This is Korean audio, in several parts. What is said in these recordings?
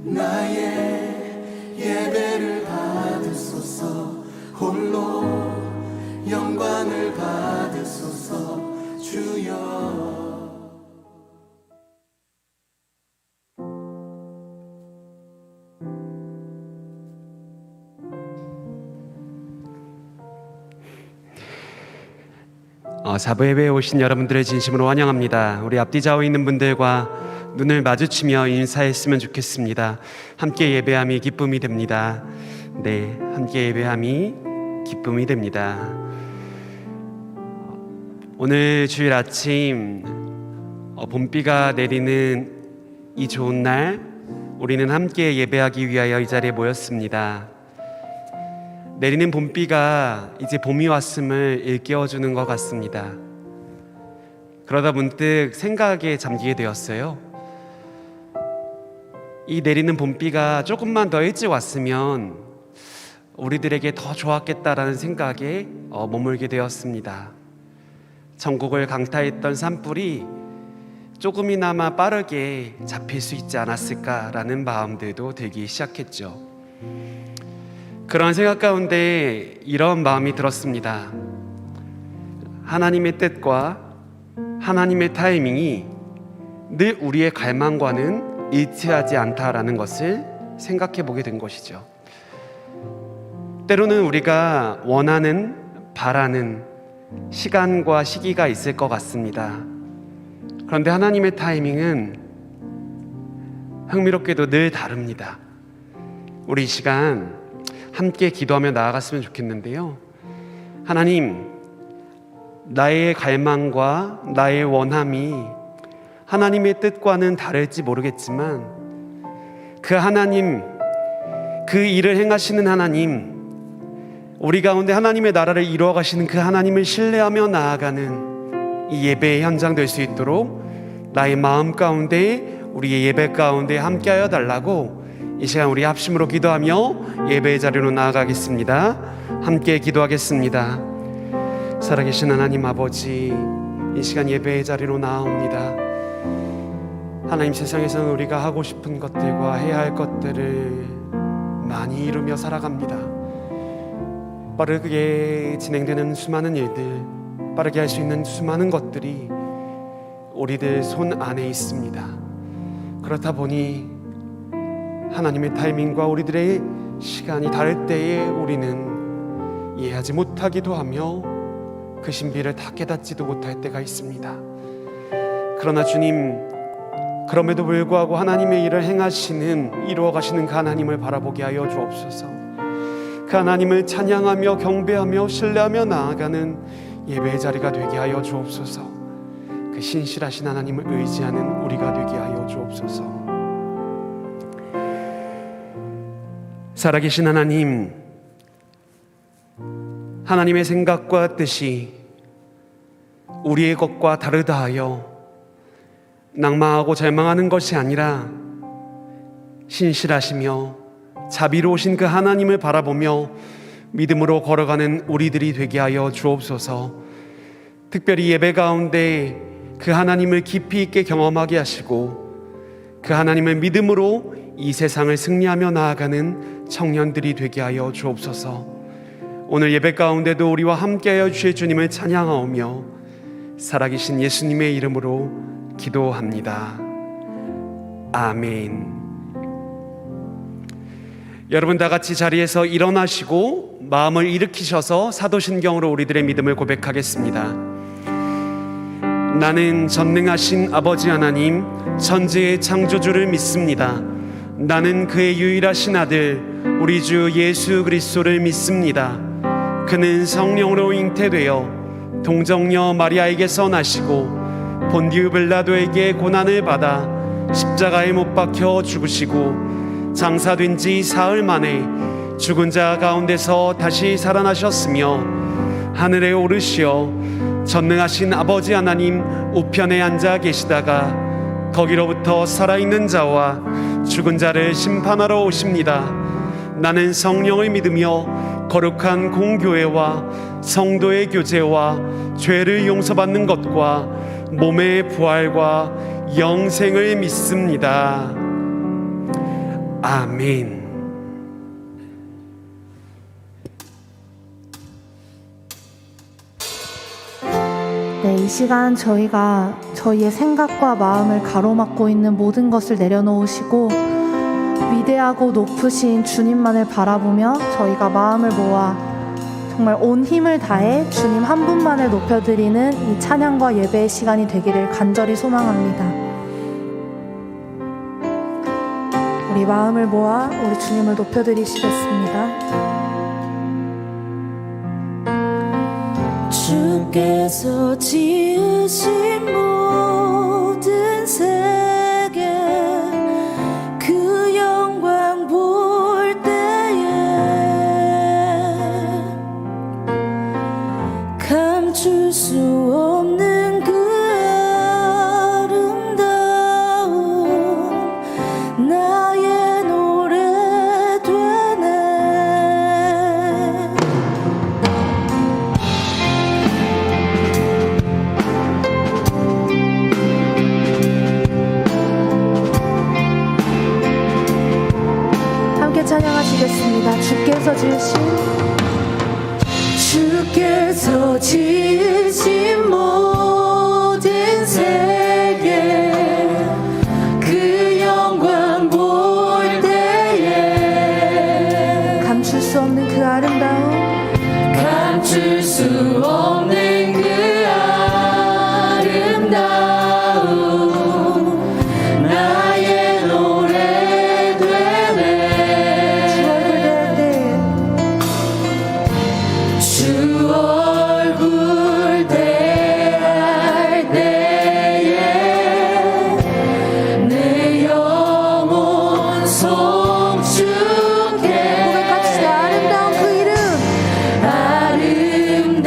나의 예배를 받으소서. 홀로 영광을 받으소서. 주여. 사부 예배에 오신 여러분들을 진심으로 환영합니다. 우리 앞뒤 좌우에 있는 분들과 눈을 마주치며 인사했으면 좋겠습니다. 함께 예배함이 기쁨이 됩니다. 네, 함께 예배함이 기쁨이 됩니다. 오늘 주일 아침 봄비가 내리는 이 좋은 날, 우리는 함께 예배하기 위하여 이 자리에 모였습니다. 내리는 봄비가 이제 봄이 왔음을 일깨워주는 것 같습니다. 그러다 문득 생각에 잠기게 되었어요. 이 내리는 봄비가 조금만 더 일찍 왔으면 우리들에게 더 좋았겠다라는 생각에 머물게 되었습니다. 전국을 강타했던 산불이 조금이나마 빠르게 잡힐 수 있지 않았을까라는 마음들도 들기 시작했죠. 그런 생각 가운데 이런 마음이 들었습니다. 하나님의 뜻과 하나님의 타이밍이 늘 우리의 갈망과는 일치하지 않다라는 것을 생각해 보게 된 것이죠. 때로는 우리가 원하는, 바라는 시간과 시기가 있을 것 같습니다. 그런데 하나님의 타이밍은 흥미롭게도 늘 다릅니다. 우리 이 시간 함께 기도하며 나아갔으면 좋겠는데요. 하나님, 나의 갈망과 나의 원함이 하나님의 뜻과는 다를지 모르겠지만 그 하나님, 그 일을 행하시는 하나님, 우리 가운데 하나님의 나라를 이루어 가시는 그 하나님을 신뢰하며 나아가는 이 예배의 현장 될 수 있도록 나의 마음 가운데, 우리의 예배 가운데 함께하여 달라고 이 시간 우리 합심으로 기도하며 예배의 자리로 나아가겠습니다. 함께 기도하겠습니다. 살아계신 하나님 아버지, 이 시간 예배의 자리로 나아옵니다. 하나님, 세상에서는 우리가 하고 싶은 것들과 해야 할 것들을 많이 이루며 살아갑니다. 빠르게 진행되는 수많은 일들, 빠르게 할 수 있는 수많은 것들이 우리들 손 안에 있습니다. 그렇다 보니 하나님의 타이밍과 우리들의 시간이 다를 때에 우리는 이해하지 못하기도 하며 그 신비를 다 깨닫지도 못할 때가 있습니다. 그러나 주님, 그럼에도 불구하고 하나님의 일을 행하시는, 이루어 가시는 그 하나님을 바라보게 하여 주옵소서. 그 하나님을 찬양하며 경배하며 신뢰하며 나아가는 예배의 자리가 되게 하여 주옵소서. 그 신실하신 하나님을 의지하는 우리가 되게 하여 주옵소서. 살아계신 하나님, 하나님의 생각과 뜻이 우리의 것과 다르다 하여 낭망하고 절망하는 것이 아니라 신실하시며 자비로우신 그 하나님을 바라보며 믿음으로 걸어가는 우리들이 되게 하여 주옵소서. 특별히 예배 가운데 그 하나님을 깊이 있게 경험하게 하시고 그 하나님을 믿음으로 이 세상을 승리하며 나아가는 청년들이 되게 하여 주옵소서. 오늘 예배 가운데도 우리와 함께하여 주실 주님을 찬양하오며 살아계신 예수님의 이름으로 기도합니다. 아멘. 여러분 다 같이 자리에서 일어나시고 마음을 일으키셔서 사도신경으로 우리들의 믿음을 고백하겠습니다. 나는 전능하신 아버지 하나님, 천지의 창조주를 믿습니다. 나는 그의 유일하신 아들 우리 주 예수 그리스도를 믿습니다. 그는 성령으로 잉태되어 동정녀 마리아에게서 나시고 본디우 빌라도에게 고난을 받아 십자가에 못 박혀 죽으시고 장사된 지 사흘 만에 죽은 자 가운데서 다시 살아나셨으며 하늘에 오르시어 전능하신 아버지 하나님 우편에 앉아 계시다가 거기로부터 살아있는 자와 죽은 자를 심판하러 오십니다. 나는 성령을 믿으며 거룩한 공교회와 성도의 교제와 죄를 용서받는 것과 몸의 부활과 영생을 믿습니다. 아멘. 네, 이 시간 저희가 저희의 생각과 마음을 가로막고 있는 모든 것을 내려놓으시고 위대하고 높으신 주님만을 바라보며 저희가 마음을 모아 정말 온 힘을 다해 주님 한 분만을 높여드리는 이 찬양과 예배의 시간이 되기를 간절히 소망합니다. 우리 마음을 모아 우리 주님을 높여드리시겠습니다. 주께서 지으신 모든 세계 그 영광 볼 때에 감출 수 없는 그 아름다움 나의 노래 되네. 함께 찬양하시겠습니다. 주께서 지으신 모든 세계 그 영광 볼 때에 감출 수 없는 그 아름다움 감출 수 없는 그 아름다움 나의 노래 되네. 주 얼굴 대할 때에 내 영혼 송축해 고백합시다. 아름다운 그 이름 아름다운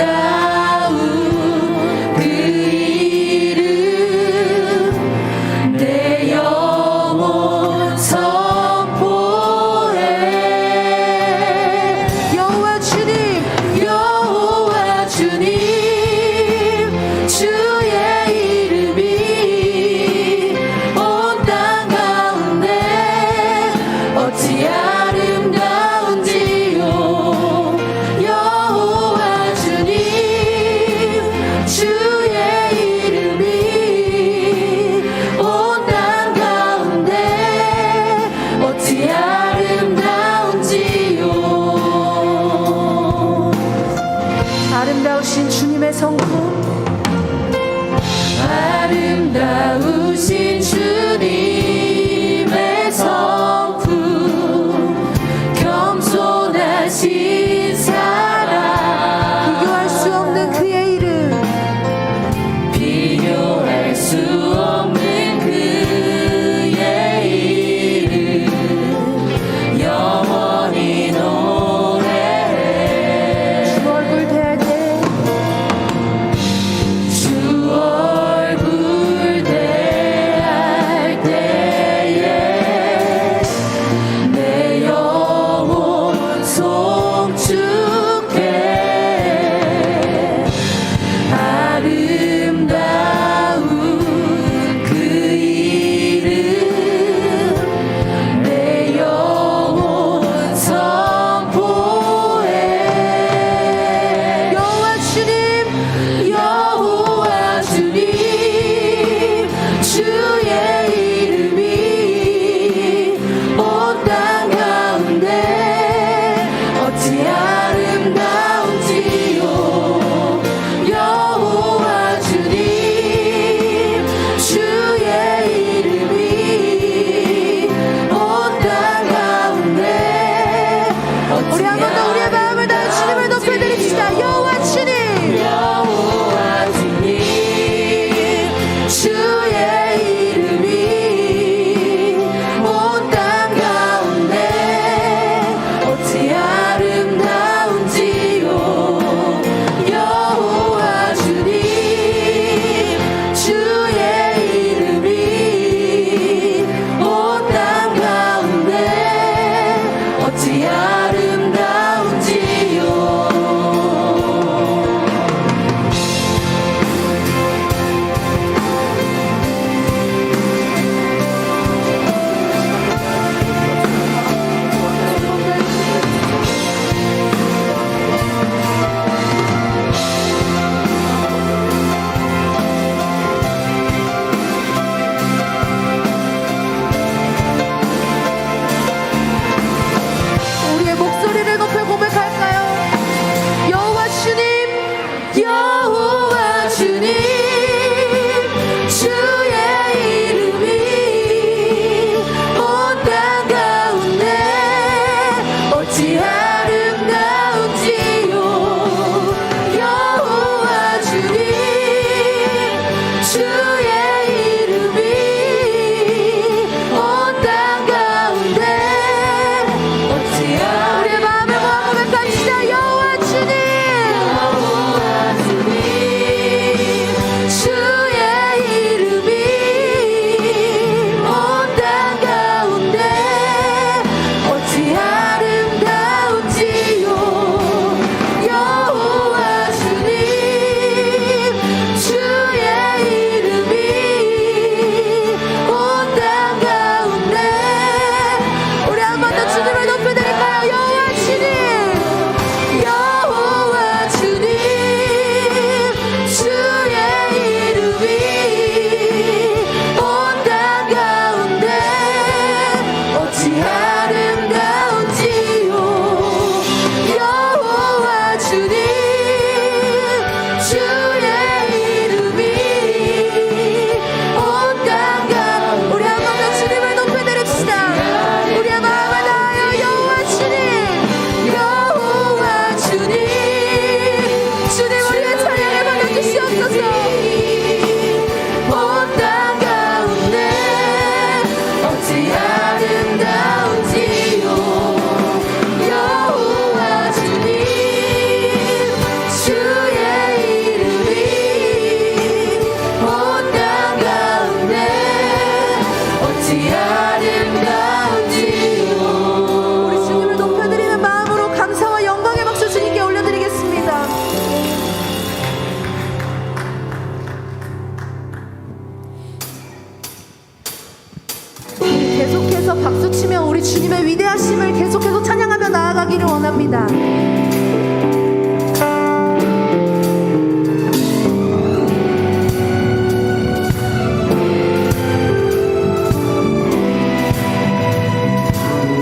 나아가기를 원합니다.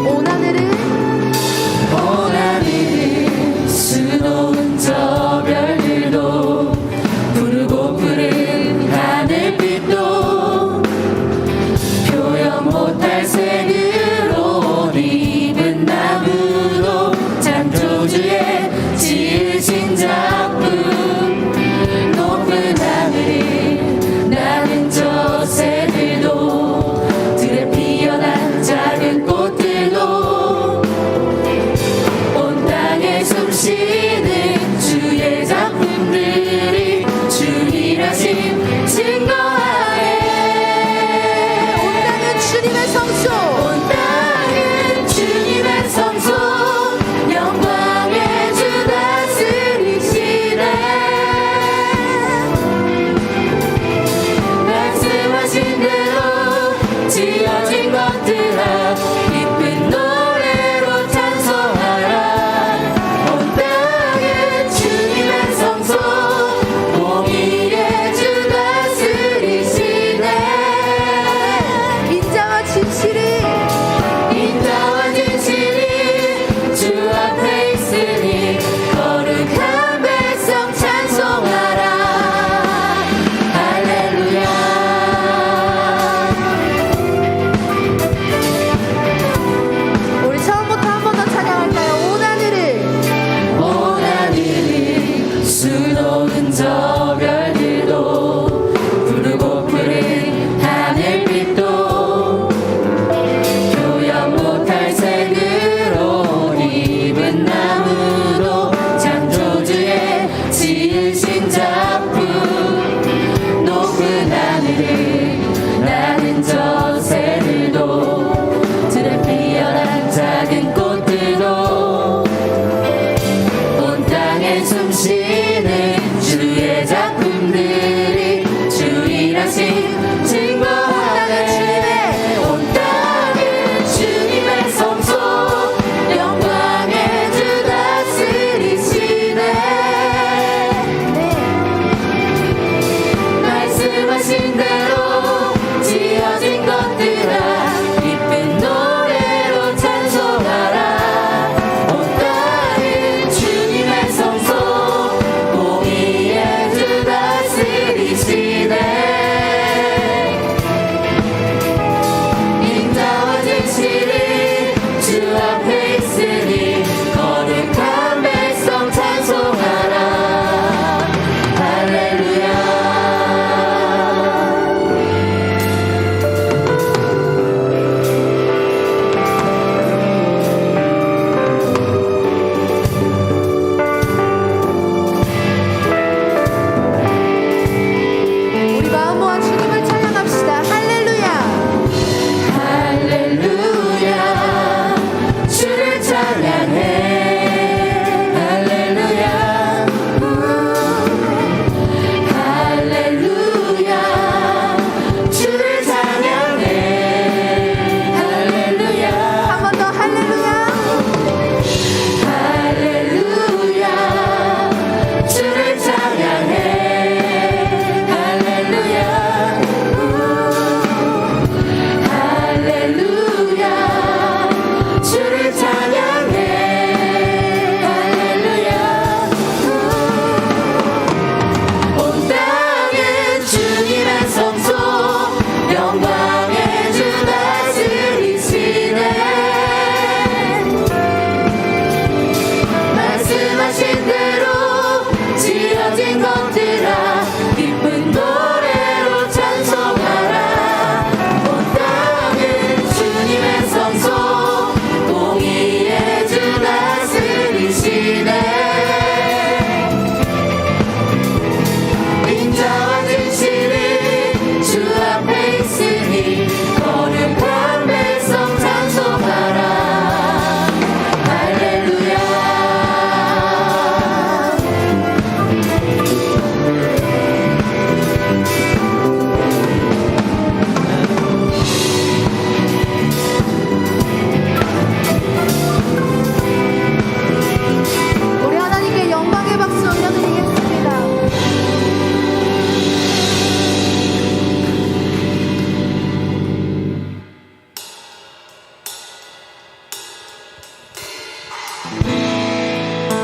온 하늘은 수놓은 저 별들도 푸르고 푸른 하늘빛도 표현 못할 색으로 옷 입은 나무도 창조주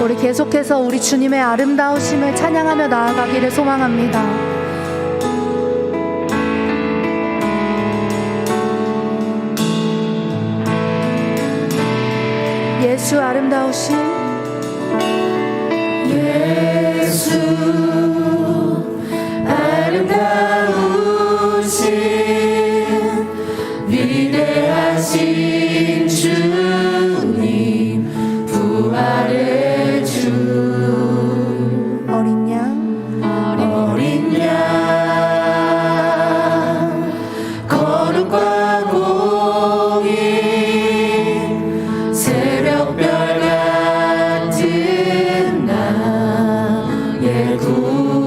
우리 계속해서 우리 주님의 아름다우심을 찬양하며 나아가기를 소망합니다. 예수 아름다우심, 예수 아름다우신 위대하신 주님, 부활의 주, 어린 양 거룩과 공의, 새벽별 같은 나의 구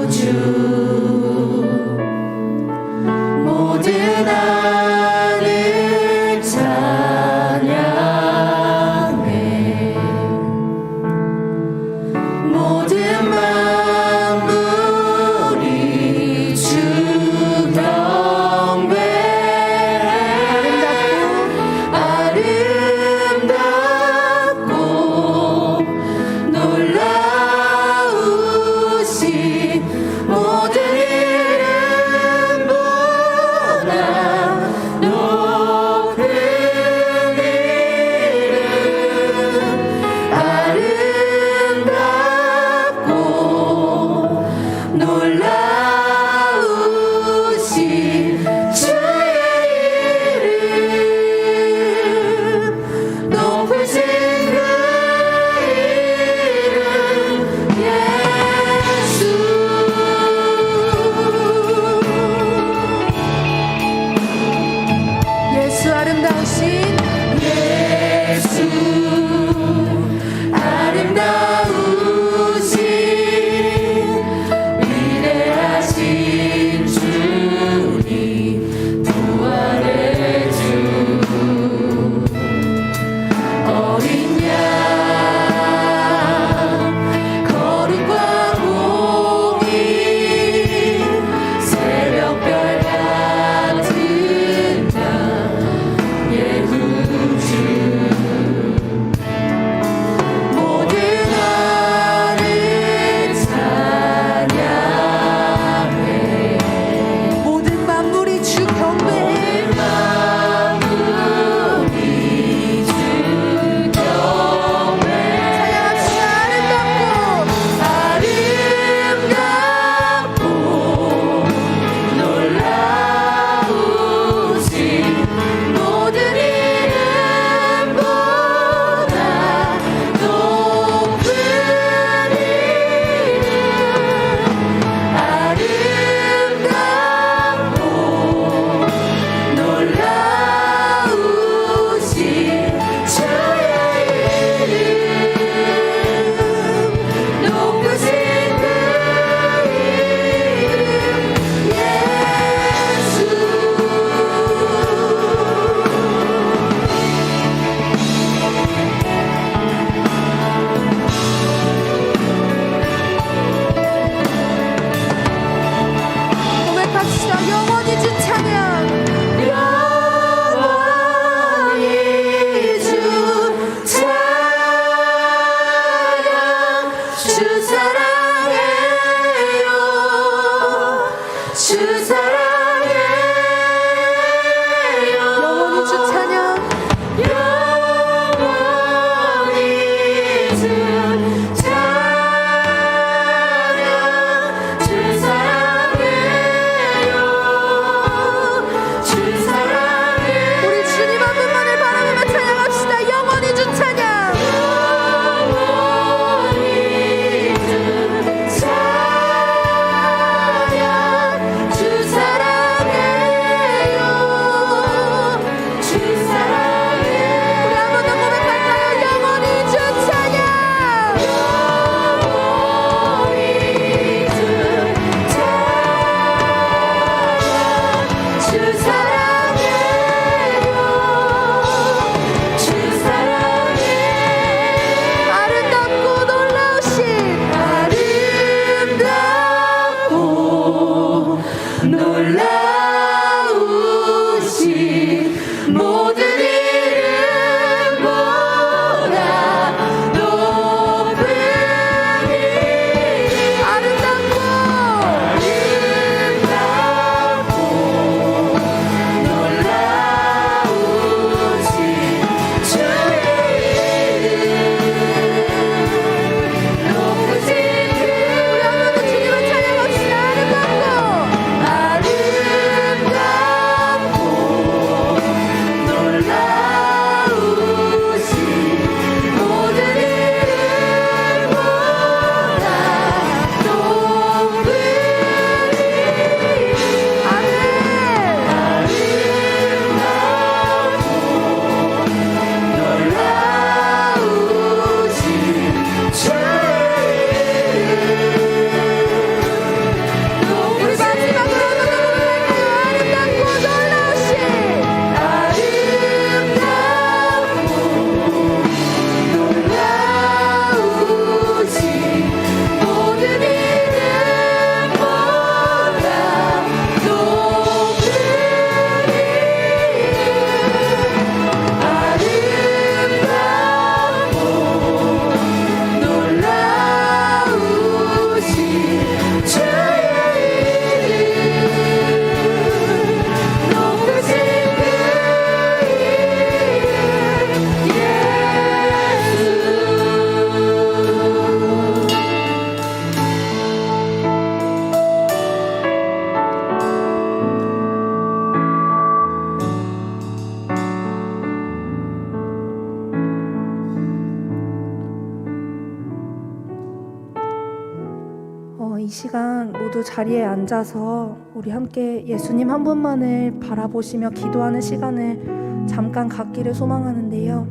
이 시간 모두 자리에 앉아서 우리 함께 예수님 한 분만을 바라보시며 기도하는 시간을 잠깐 갖기를 소망하는데요.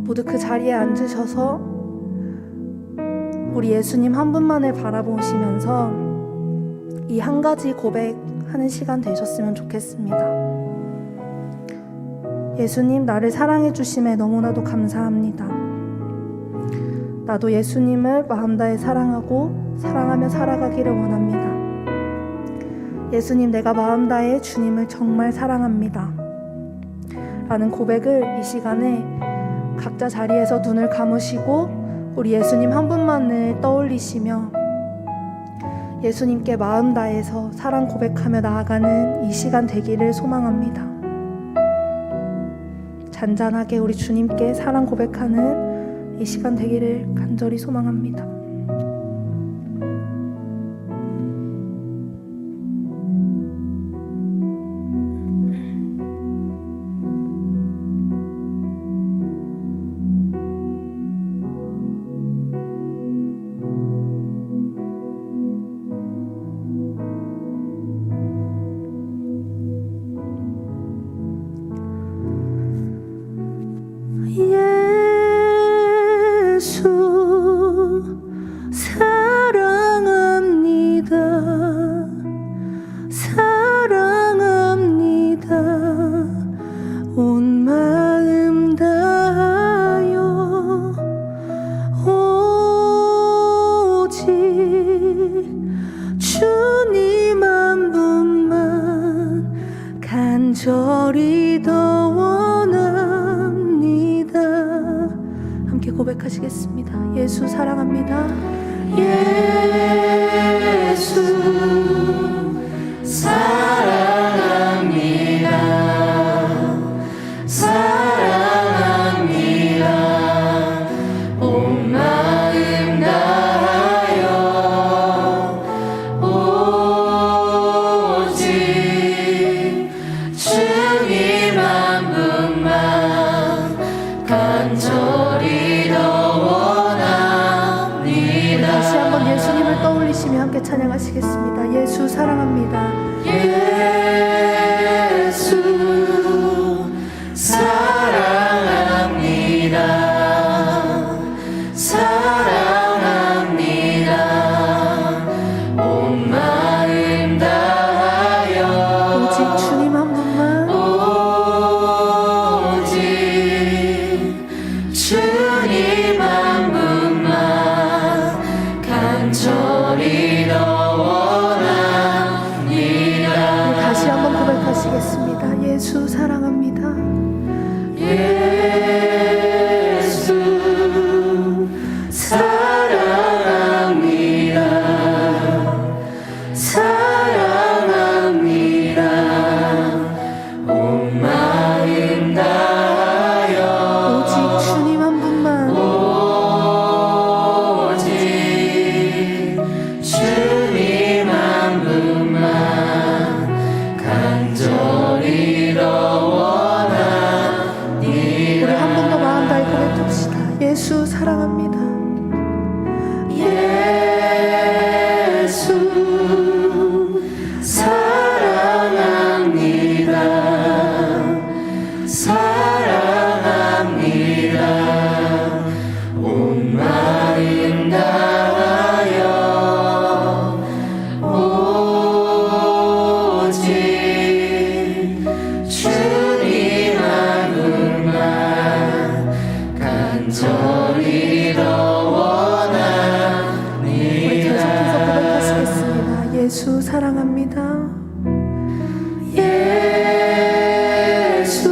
모두 그 자리에 앉으셔서 우리 예수님 한 분만을 바라보시면서 이 한 가지 고백하는 시간 되셨으면 좋겠습니다. 예수님, 나를 사랑해 주심에 너무나도 감사합니다. 나도 예수님을 마음 다해 사랑하고 사랑하며 살아가기를 원합니다. 예수님, 내가 마음 다해 주님을 정말 사랑합니다. 라는 고백을 이 시간에 각자 자리에서 눈을 감으시고 우리 예수님 한 분만을 떠올리시며 예수님께 마음 다해서 사랑 고백하며 나아가는 이 시간 되기를 소망합니다. 잔잔하게 우리 주님께 사랑 고백하는 이 시간 되기를 간절히 소망합니다. 예수 사랑합니다. 사랑합니다. 온 마음 다하여 오직 주님 한 분만 간절히 더 원합니다. 함께 고백하시겠습니다. 예수 사랑합니다. 예수 사랑합니다. 사랑합니다. 온 마음 다하여 오직 주님 한 분만 간절히 더 원합니다. 다시 한번 예수님을 떠올리시며 함께 찬양하시겠습니다. 예수 사랑합니다. 예수 사랑합니다. 사랑합니다. 온 마음 다하여 오직 주님 한 분만 오직 주님 한 분만 간절히 더 원합니다. 다시 한번 고백하시겠습니다. 예수 사랑합니다. 예수 사랑합니다. 사랑합니다. 온 마음 다하여 오직 주님 한 분만 오직 주님 한 분만 간절히 더 원합니다. 우리 한 번 더 마음 다해 고백합시다. 예수 사랑합니다. 예수 사랑합니다. 사랑합니다. 온 마음 다하여 오직 주님 한 분만 간절히 더 우리 계속해서 원합니다. 고백하시겠습니다. 예수 사랑합니다. 예수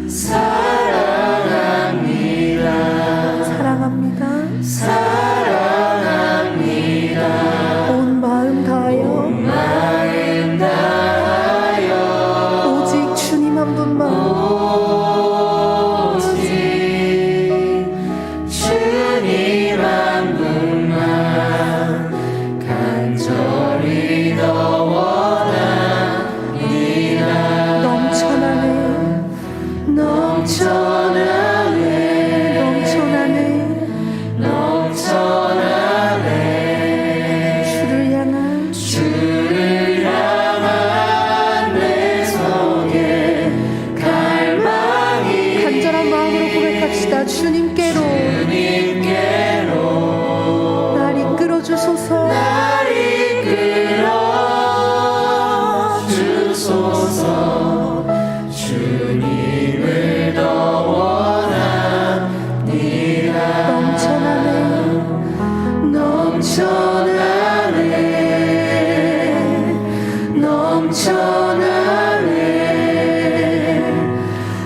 사랑합니다. 사랑합니다. 사랑합니다. 온 마음 다하여 마음 다하여 오직 주님 한 분만 오직 주님 한 분만 간절히 더 원합니다. 넘쳐나네 넘쳐나네 넘쳐나네 넘쳐나네 갑시다. 주님께로 날 이끌어 주소서. 날 이끌어 주소서. 주님을 더 원합니다. 넘쳐나네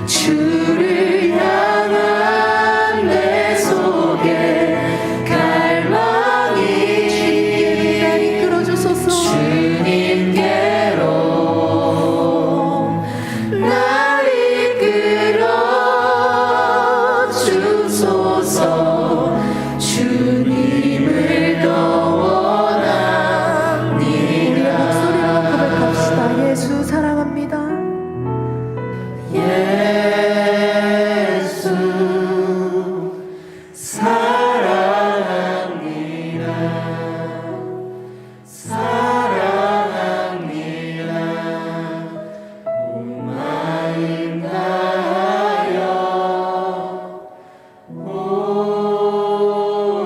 주를 향한 내 속에 갈망이. 주님께로 날 이끌어 주소서. 주님께로 날 이끌어 주소서. 주님을 더 원합니다. 목소리로 고백합시다. 예수 사랑합니다. 예수 사랑합니다. 사랑합니다. 온 마음 다하여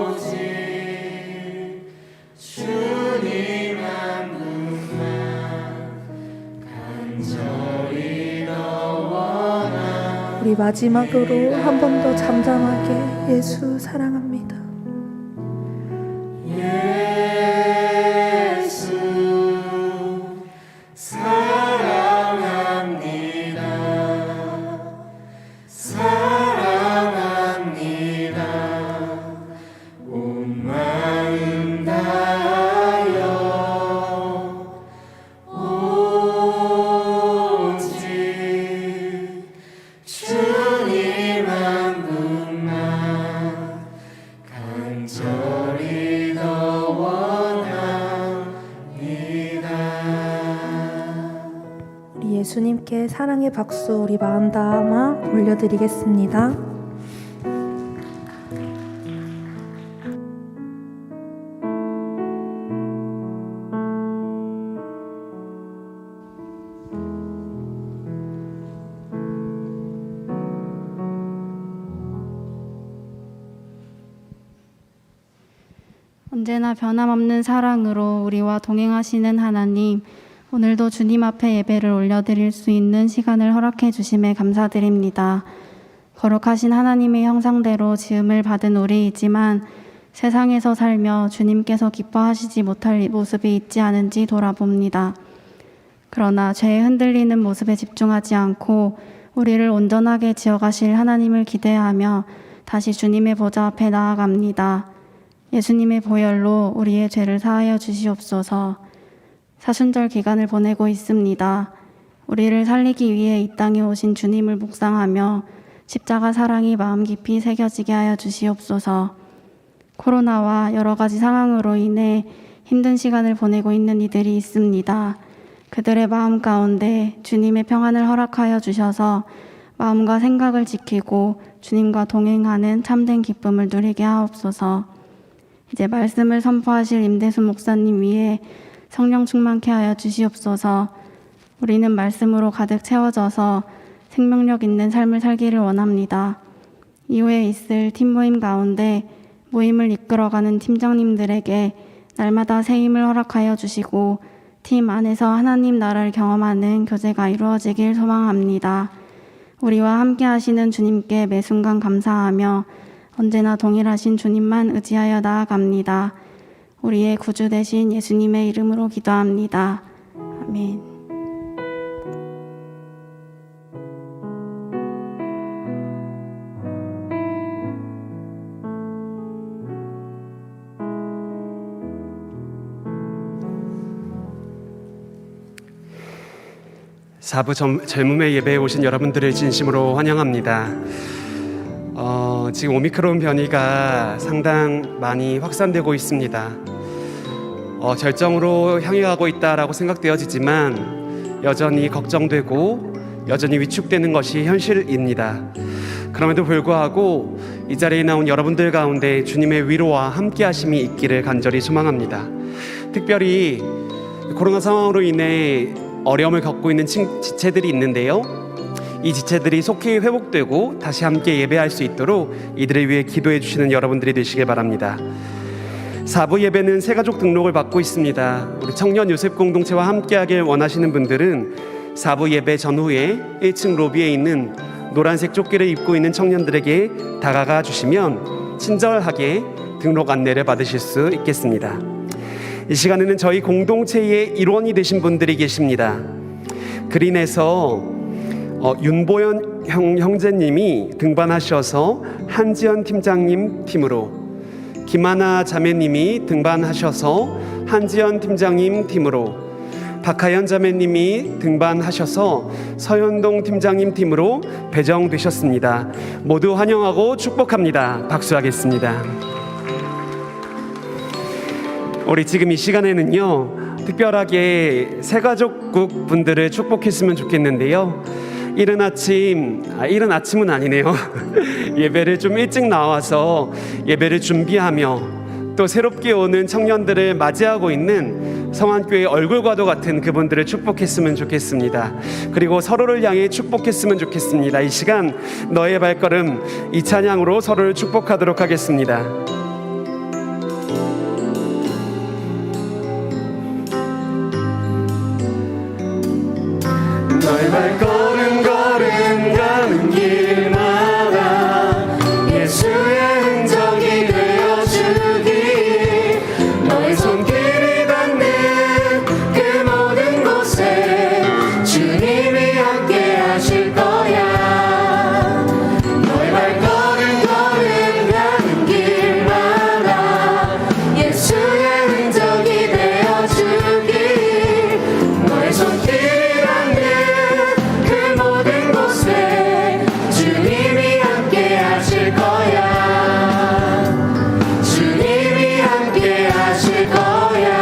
오직 주님 한 분만 간절히 더 원하. 우리 마지막으로 한 번 더 잠잠하게 예수 사랑합니다. 예수 사랑합니다. 사랑합니다. 온 마음 다하여 오직 주님 한 분만 간절히 더 원합니다. 우리 예수님께 사랑의 박수 우리 마음 담아 올려드리겠습니다. 언제나 변함없는 사랑으로 우리와 동행하시는 하나님, 오늘도 주님 앞에 예배를 올려드릴 수 있는 시간을 허락해 주심에 감사드립니다. 거룩하신 하나님의 형상대로 지음을 받은 우리이지만 세상에서 살며 주님께서 기뻐하시지 못할 모습이 있지 않은지 돌아봅니다. 그러나 죄에 흔들리는 모습에 집중하지 않고 우리를 온전하게 지어가실 하나님을 기대하며 다시 주님의 보좌 앞에 나아갑니다. 예수님의 보혈로 우리의 죄를 사하여 주시옵소서. 사순절 기간을 보내고 있습니다. 우리를 살리기 위해 이 땅에 오신 주님을 묵상하며 십자가 사랑이 마음 깊이 새겨지게 하여 주시옵소서. 코로나와 여러 가지 상황으로 인해 힘든 시간을 보내고 있는 이들이 있습니다. 그들의 마음 가운데 주님의 평안을 허락하여 주셔서 마음과 생각을 지키고 주님과 동행하는 참된 기쁨을 누리게 하옵소서. 이제 말씀을 선포하실 임대순 목사님 위에 성령 충만케 하여 주시옵소서. 우리는 말씀으로 가득 채워져서 생명력 있는 삶을 살기를 원합니다. 이후에 있을 팀 모임 가운데 모임을 이끌어가는 팀장님들에게 날마다 새 힘을 허락하여 주시고 팀 안에서 하나님 나라를 경험하는 교제가 이루어지길 소망합니다. 우리와 함께 하시는 주님께 매 순간 감사하며 언제나 동일하신 주님만 의지하여 나아갑니다. 우리의 구주 되신 예수님의 이름으로 기도합니다. 아멘. 사부 젊음의 예배에 오신 여러분들을 진심으로 환영합니다. 지금 오미크론 변이가 상당 많이 확산되고 있습니다. 절정으로 향해 가고 있다라고 생각되어지지만 여전히 걱정되고 여전히 위축되는 것이 현실입니다. 그럼에도 불구하고 이 자리에 나온 여러분들 가운데 주님의 위로와 함께 하심이 있기를 간절히 소망합니다. 특별히 코로나 상황으로 인해 어려움을 겪고 있는 지체들이 있는데요. 이 지체들이 속히 회복되고 다시 함께 예배할 수 있도록 이들을 위해 기도해 주시는 여러분들이 되시길 바랍니다. 4부 예배는 새가족 등록을 받고 있습니다. 우리 청년 요셉 공동체와 함께하길 원하시는 분들은 4부 예배 전후에 1층 로비에 있는 노란색 조끼를 입고 있는 청년들에게 다가가 주시면 친절하게 등록 안내를 받으실 수 있겠습니다. 이 시간에는 저희 공동체의 일원이 되신 분들이 계십니다. 그린에서 윤보현 형제님이 등반하셔서 한지연 팀장님 팀으로, 김하나 자매님이 등반하셔서 한지연 팀장님 팀으로, 박하연 자매님이 등반하셔서 서현동 팀장님 팀으로 배정되셨습니다. 모두 환영하고 축복합니다. 박수하겠습니다. 우리 지금 이 시간에는요, 특별하게 새가족국 분들을 축복했으면 좋겠는데요. 이른 아침은 아니네요. 예배를 좀 일찍 나와서 예배를 준비하며 또 새롭게 오는 청년들을 맞이하고 있는 성안교회 얼굴과도 같은 그분들을 축복했으면 좋겠습니다. 그리고 서로를 향해 축복했으면 좋겠습니다. 이 시간 너의 발걸음, 이 찬양으로 서로를 축복하도록 하겠습니다. 너의 발걸음 걸음가는 길마다 예수의 흔적이 되어주기, 너의 손길이 닿는 그 모든 곳에 주님이 함께 하실 거야. 너의 발걸음 걸음가는 길마다 예수의 흔적이 되어주기, 너의 손길이 주님이 함께 하실 거야. 주님이 함께 하실 거야.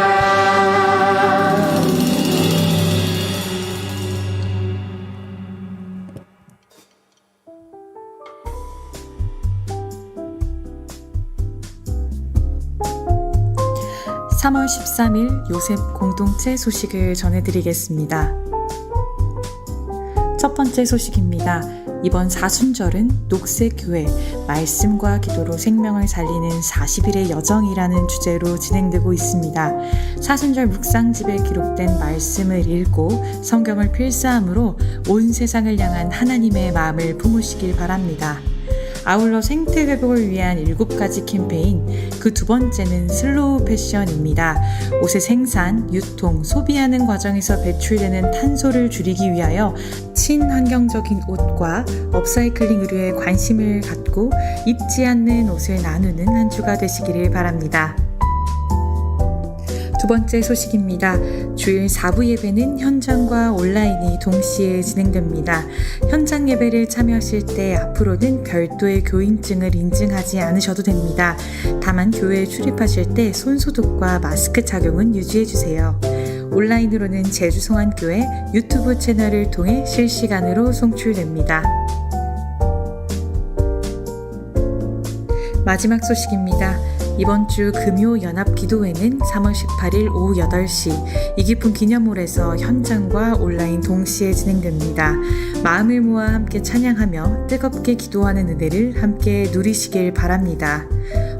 (3월 13일) 요셉 공동체 소식을 전해드리겠습니다. 첫 번째 소식입니다. 이번 사순절은 녹색교회 말씀과 기도로 생명을 살리는 40일의 여정이라는 주제로 진행되고 있습니다. 사순절 묵상집에 기록된 말씀을 읽고 성경을 필사함으로 온 세상을 향한 하나님의 마음을 품으시길 바랍니다. 아울러 생태 회복을 위한 7가지 캠페인, 그 두 번째는 슬로우 패션입니다. 옷의 생산, 유통, 소비하는 과정에서 배출되는 탄소를 줄이기 위하여 친환경적인 옷과 업사이클링 의류에 관심을 갖고 입지 않는 옷을 나누는 한 주가 되시기를 바랍니다. 두 번째 소식입니다. 주일 4부 예배는 현장과 온라인이 동시에 진행됩니다. 현장 예배를 참여하실 때 앞으로는 별도의 교인증을 인증하지 않으셔도 됩니다. 다만 교회에 출입하실 때 손소독과 마스크 착용은 유지해주세요. 온라인으로는 제주송안교회 유튜브 채널을 통해 실시간으로 송출됩니다. 마지막 소식입니다. 이번 주 금요 연합 기도회는 3월 18일 오후 8시 이기품 기념홀에서 현장과 온라인 동시에 진행됩니다. 마음을 모아 함께 찬양하며 뜨겁게 기도하는 은혜를 함께 누리시길 바랍니다.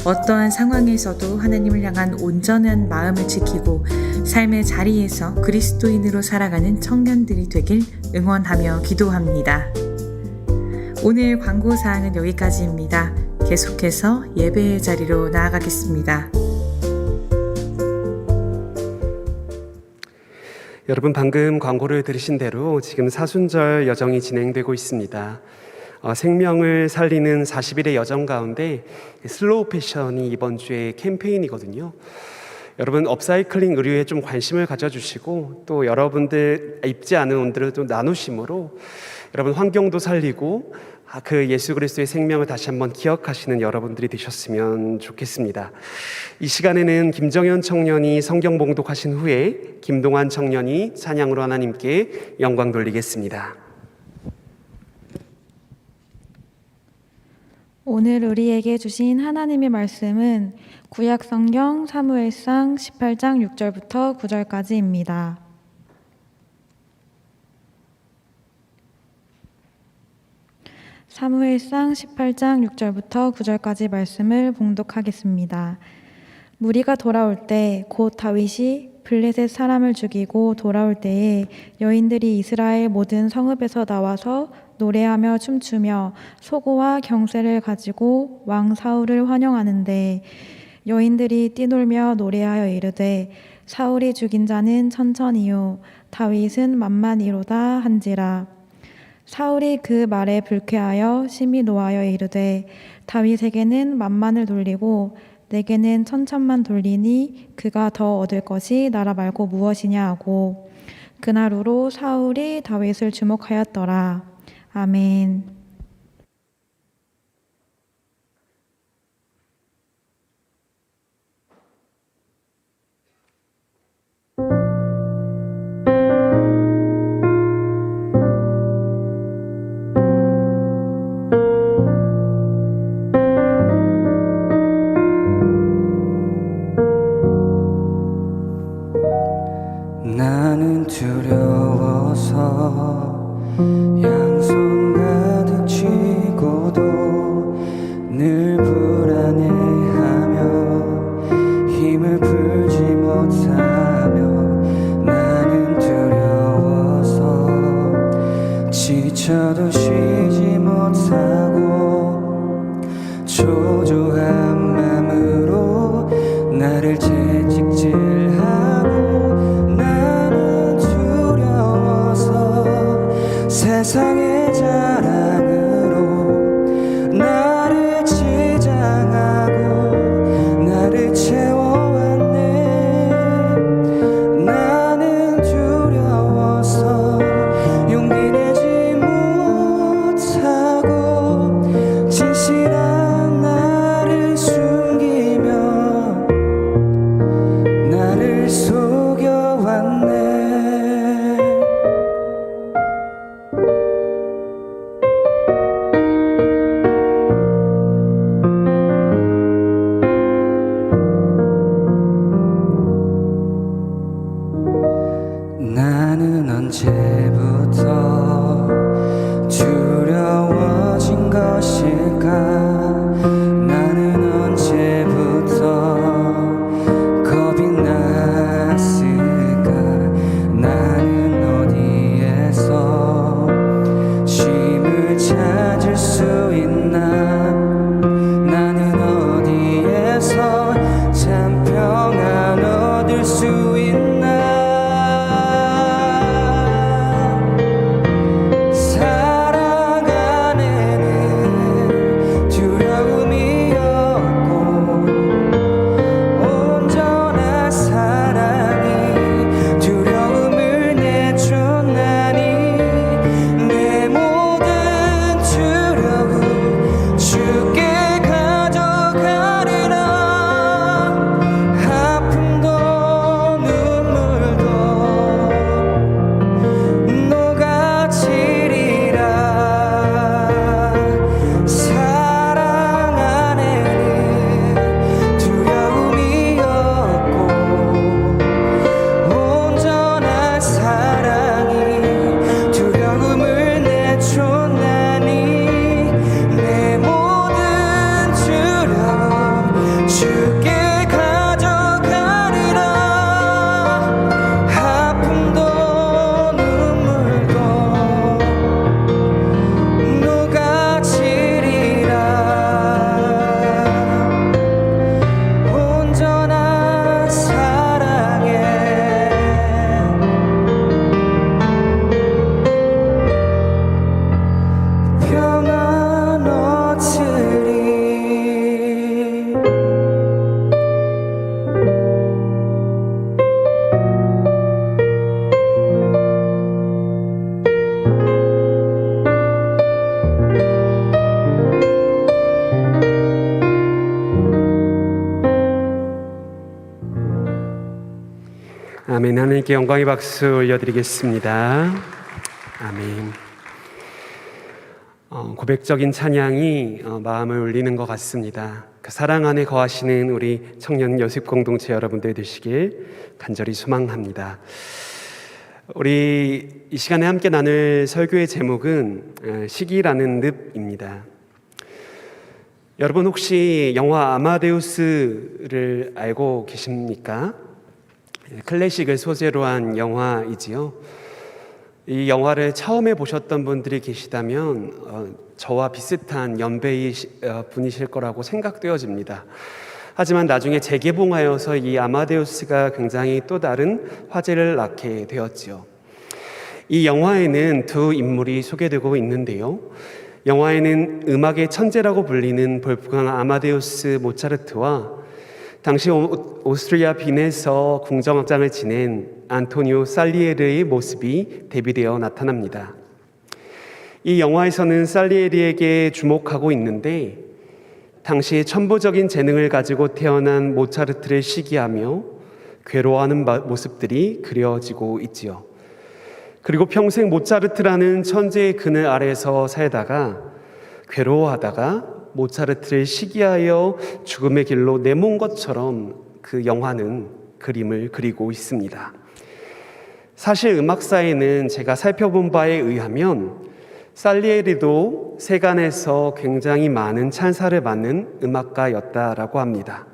어떠한 상황에서도 하나님을 향한 온전한 마음을 지키고 삶의 자리에서 그리스도인으로 살아가는 청년들이 되길 응원하며 기도합니다. 오늘 광고사항은 여기까지입니다. 계속해서 예배의 자리로 나아가겠습니다. 여러분, 방금 광고를 들으신 대로 지금 사순절 여정이 진행되고 있습니다. 생명을 살리는 40일의 여정 가운데 슬로우 패션이 이번 주에 캠페인이거든요. 여러분, 업사이클링 의류에 좀 관심을 가져주시고 또 여러분들 입지 않은 옷들을 좀 나누심으로 여러분 환경도 살리고 그 예수 그리스도의 생명을 다시 한번 기억하시는 여러분들이 되셨으면 좋겠습니다. 이 시간에는 김정현 청년이 성경 봉독하신 후에 김동환 청년이 찬양으로 하나님께 영광 돌리겠습니다. 오늘 우리에게 주신 하나님의 말씀은 구약 성경 사무엘상 18장 6절부터 9절까지입니다. 사무엘상 18장 6절부터 9절까지 말씀을 봉독하겠습니다. 무리가 돌아올 때 곧 다윗이 블레셋 사람을 죽이고 돌아올 때에 여인들이 이스라엘 모든 성읍에서 나와서 노래하며 춤추며 소고와 경쇠를 가지고 왕 사울을 환영하는데 여인들이 뛰놀며 노래하여 이르되 사울이 죽인 자는 천천히요 다윗은 만만히로다 한지라. 사울이 그 말에 불쾌하여 심히 노하여 이르되 다윗에게는 만만을 돌리고 내게는 천천만 돌리니 그가 더 얻을 것이 나라 말고 무엇이냐 하고 그날후로 사울이 다윗을 주목하였더라. 아멘. 나는 두려워서 양손 가득 쥐고도 늘 불안해하며 힘을 풀지 못하며 나는 두려워서 지쳐도 쉬지 못하고 초조한 마음으로 나를 채찍질하고 세상의 자랑으로 나를 치장하고 나를 채워왔네. 나는 두려워서 용기 내지 못하고 진실한 나를 숨기며 나를 속여왔네. 나는 언제부터 두려워진 것일까? 나는 언제부터 겁이 났을까? 나는 어디에서 쉼을 찾을 수 있나? 나는 어디에서 참 평안 얻을 수 있나? 아멘. 하나님께 영광의 박수 올려드리겠습니다. 아멘. 고백적인 찬양이 마음을 울리는 것 같습니다. 그 사랑 안에 거하시는 우리 청년 여습 공동체 여러분들 되시길 간절히 소망합니다. 우리 이 시간에 함께 나눌 설교의 제목은 시기라는 늪입니다. 여러분 혹시 영화 아마데우스를 알고 계십니까? 클래식을 소재로 한 영화이지요. 이 영화를 처음에 보셨던 분들이 계시다면 저와 비슷한 연배의 분이실 거라고 생각되어집니다. 하지만 나중에 재개봉하여서 이 아마데우스가 굉장히 또 다른 화제를 낳게 되었지요. 이 영화에는 두 인물이 소개되고 있는데요. 영화에는 음악의 천재라고 불리는 볼프강 아마데우스 모차르트와 당시 오스트리아 빈에서 궁정악장을 지낸 안토니오 살리에르의 모습이 대비되어 나타납니다. 이 영화에서는 살리에르에게 주목하고 있는데 당시 천부적인 재능을 가지고 태어난 모차르트를 시기하며 괴로워하는 모습들이 그려지고 있지요. 그리고 평생 모차르트라는 천재의 그늘 아래서 살다가 괴로워하다가 모차르트를 시기하여 죽음의 길로 내몬 것처럼 그 영화는 그림을 그리고 있습니다. 사실 음악사에는 제가 살펴본 바에 의하면 살리에르도 세간에서 굉장히 많은 찬사를 받는 음악가였다라고 합니다.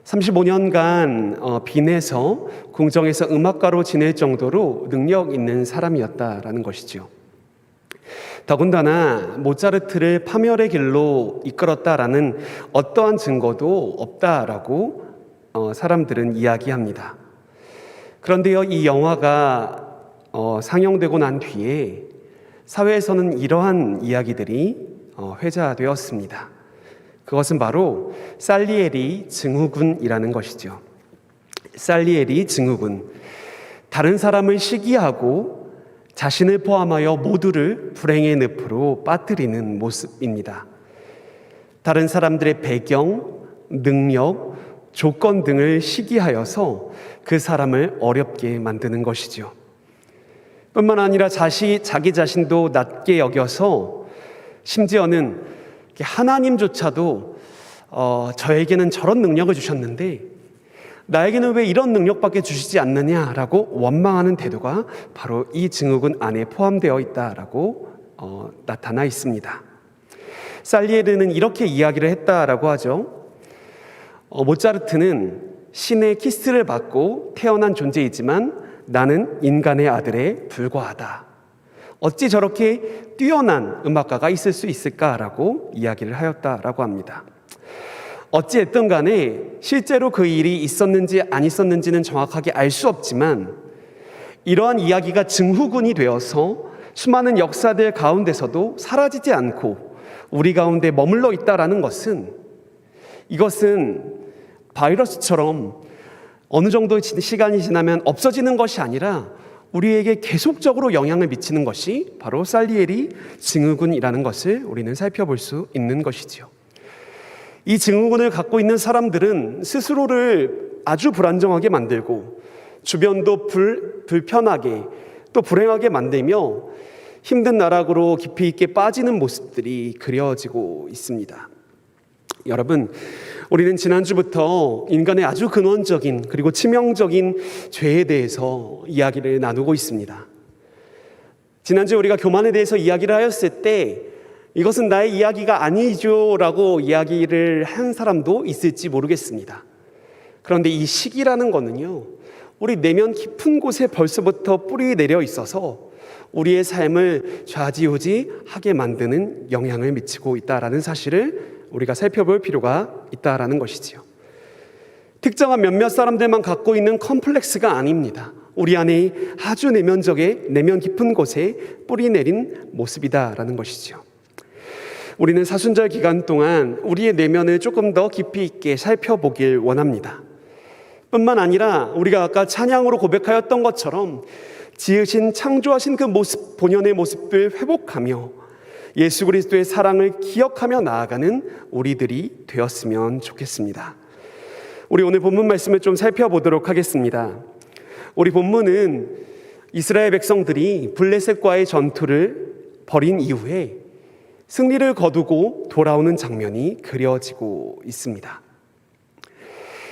35년간 빈에서 궁정에서 음악가로 지낼 정도로 능력 있는 사람이었다라는 것이죠. 더군다나 모차르트를 파멸의 길로 이끌었다라는 어떠한 증거도 없다라고 사람들은 이야기합니다. 그런데요, 이 영화가 상영되고 난 뒤에 사회에서는 이러한 이야기들이 회자되었습니다. 그것은 바로 살리에리 증후군이라는 것이죠. 살리에리 증후군. 다른 사람을 시기하고 자신을 포함하여 모두를 불행의 늪으로 빠뜨리는 모습입니다. 다른 사람들의 배경, 능력, 조건 등을 시기하여서 그 사람을 어렵게 만드는 것이죠. 뿐만 아니라 자기 자신도 낮게 여겨서 심지어는 하나님조차도 저에게는 저런 능력을 주셨는데 나에게는 왜 이런 능력밖에 주시지 않느냐라고 원망하는 태도가 바로 이 증후군 안에 포함되어 있다라고 나타나 있습니다. 살리에르는 이렇게 이야기를 했다라고 하죠. 모차르트는 신의 키스를 받고 태어난 존재이지만 나는 인간의 아들에 불과하다. 어찌 저렇게 뛰어난 음악가가 있을 수 있을까라고 이야기를 하였다라고 합니다. 어찌됐든 간에 실제로 그 일이 있었는지 안 있었는지는 정확하게 알 수 없지만 이러한 이야기가 증후군이 되어서 수많은 역사들 가운데서도 사라지지 않고 우리 가운데 머물러 있다라는 것은 이것은 바이러스처럼 어느 정도 시간이 지나면 없어지는 것이 아니라 우리에게 계속적으로 영향을 미치는 것이 바로 살리에리 증후군이라는 것을 우리는 살펴볼 수 있는 것이지요. 이 증후군을 갖고 있는 사람들은 스스로를 아주 불안정하게 만들고 주변도 불편하게 또 불행하게 만들며 힘든 나락으로 깊이 있게 빠지는 모습들이 그려지고 있습니다. 여러분, 우리는 지난주부터 인간의 아주 근원적인 그리고 치명적인 죄에 대해서 이야기를 나누고 있습니다. 지난주에 우리가 교만에 대해서 이야기를 하였을 때 이것은 나의 이야기가 아니죠 라고 이야기를 한 사람도 있을지 모르겠습니다. 그런데 이 시기라는 거는요, 우리 내면 깊은 곳에 벌써부터 뿌리 내려 있어서 우리의 삶을 좌지우지하게 만드는 영향을 미치고 있다라는 사실을 우리가 살펴볼 필요가 있다라는 것이지요. 특정한 몇몇 사람들만 갖고 있는 컴플렉스가 아닙니다. 우리 안에 아주 내면 깊은 곳에 뿌리 내린 모습이다라는 것이지요. 우리는 사순절 기간 동안 우리의 내면을 조금 더 깊이 있게 살펴보길 원합니다. 뿐만 아니라 우리가 아까 찬양으로 고백하였던 것처럼 지으신 창조하신 그 모습, 본연의 모습을 회복하며 예수 그리스도의 사랑을 기억하며 나아가는 우리들이 되었으면 좋겠습니다. 우리 오늘 본문 말씀을 좀 살펴보도록 하겠습니다. 우리 본문은 이스라엘 백성들이 블레셋과의 전투를 벌인 이후에 승리를 거두고 돌아오는 장면이 그려지고 있습니다.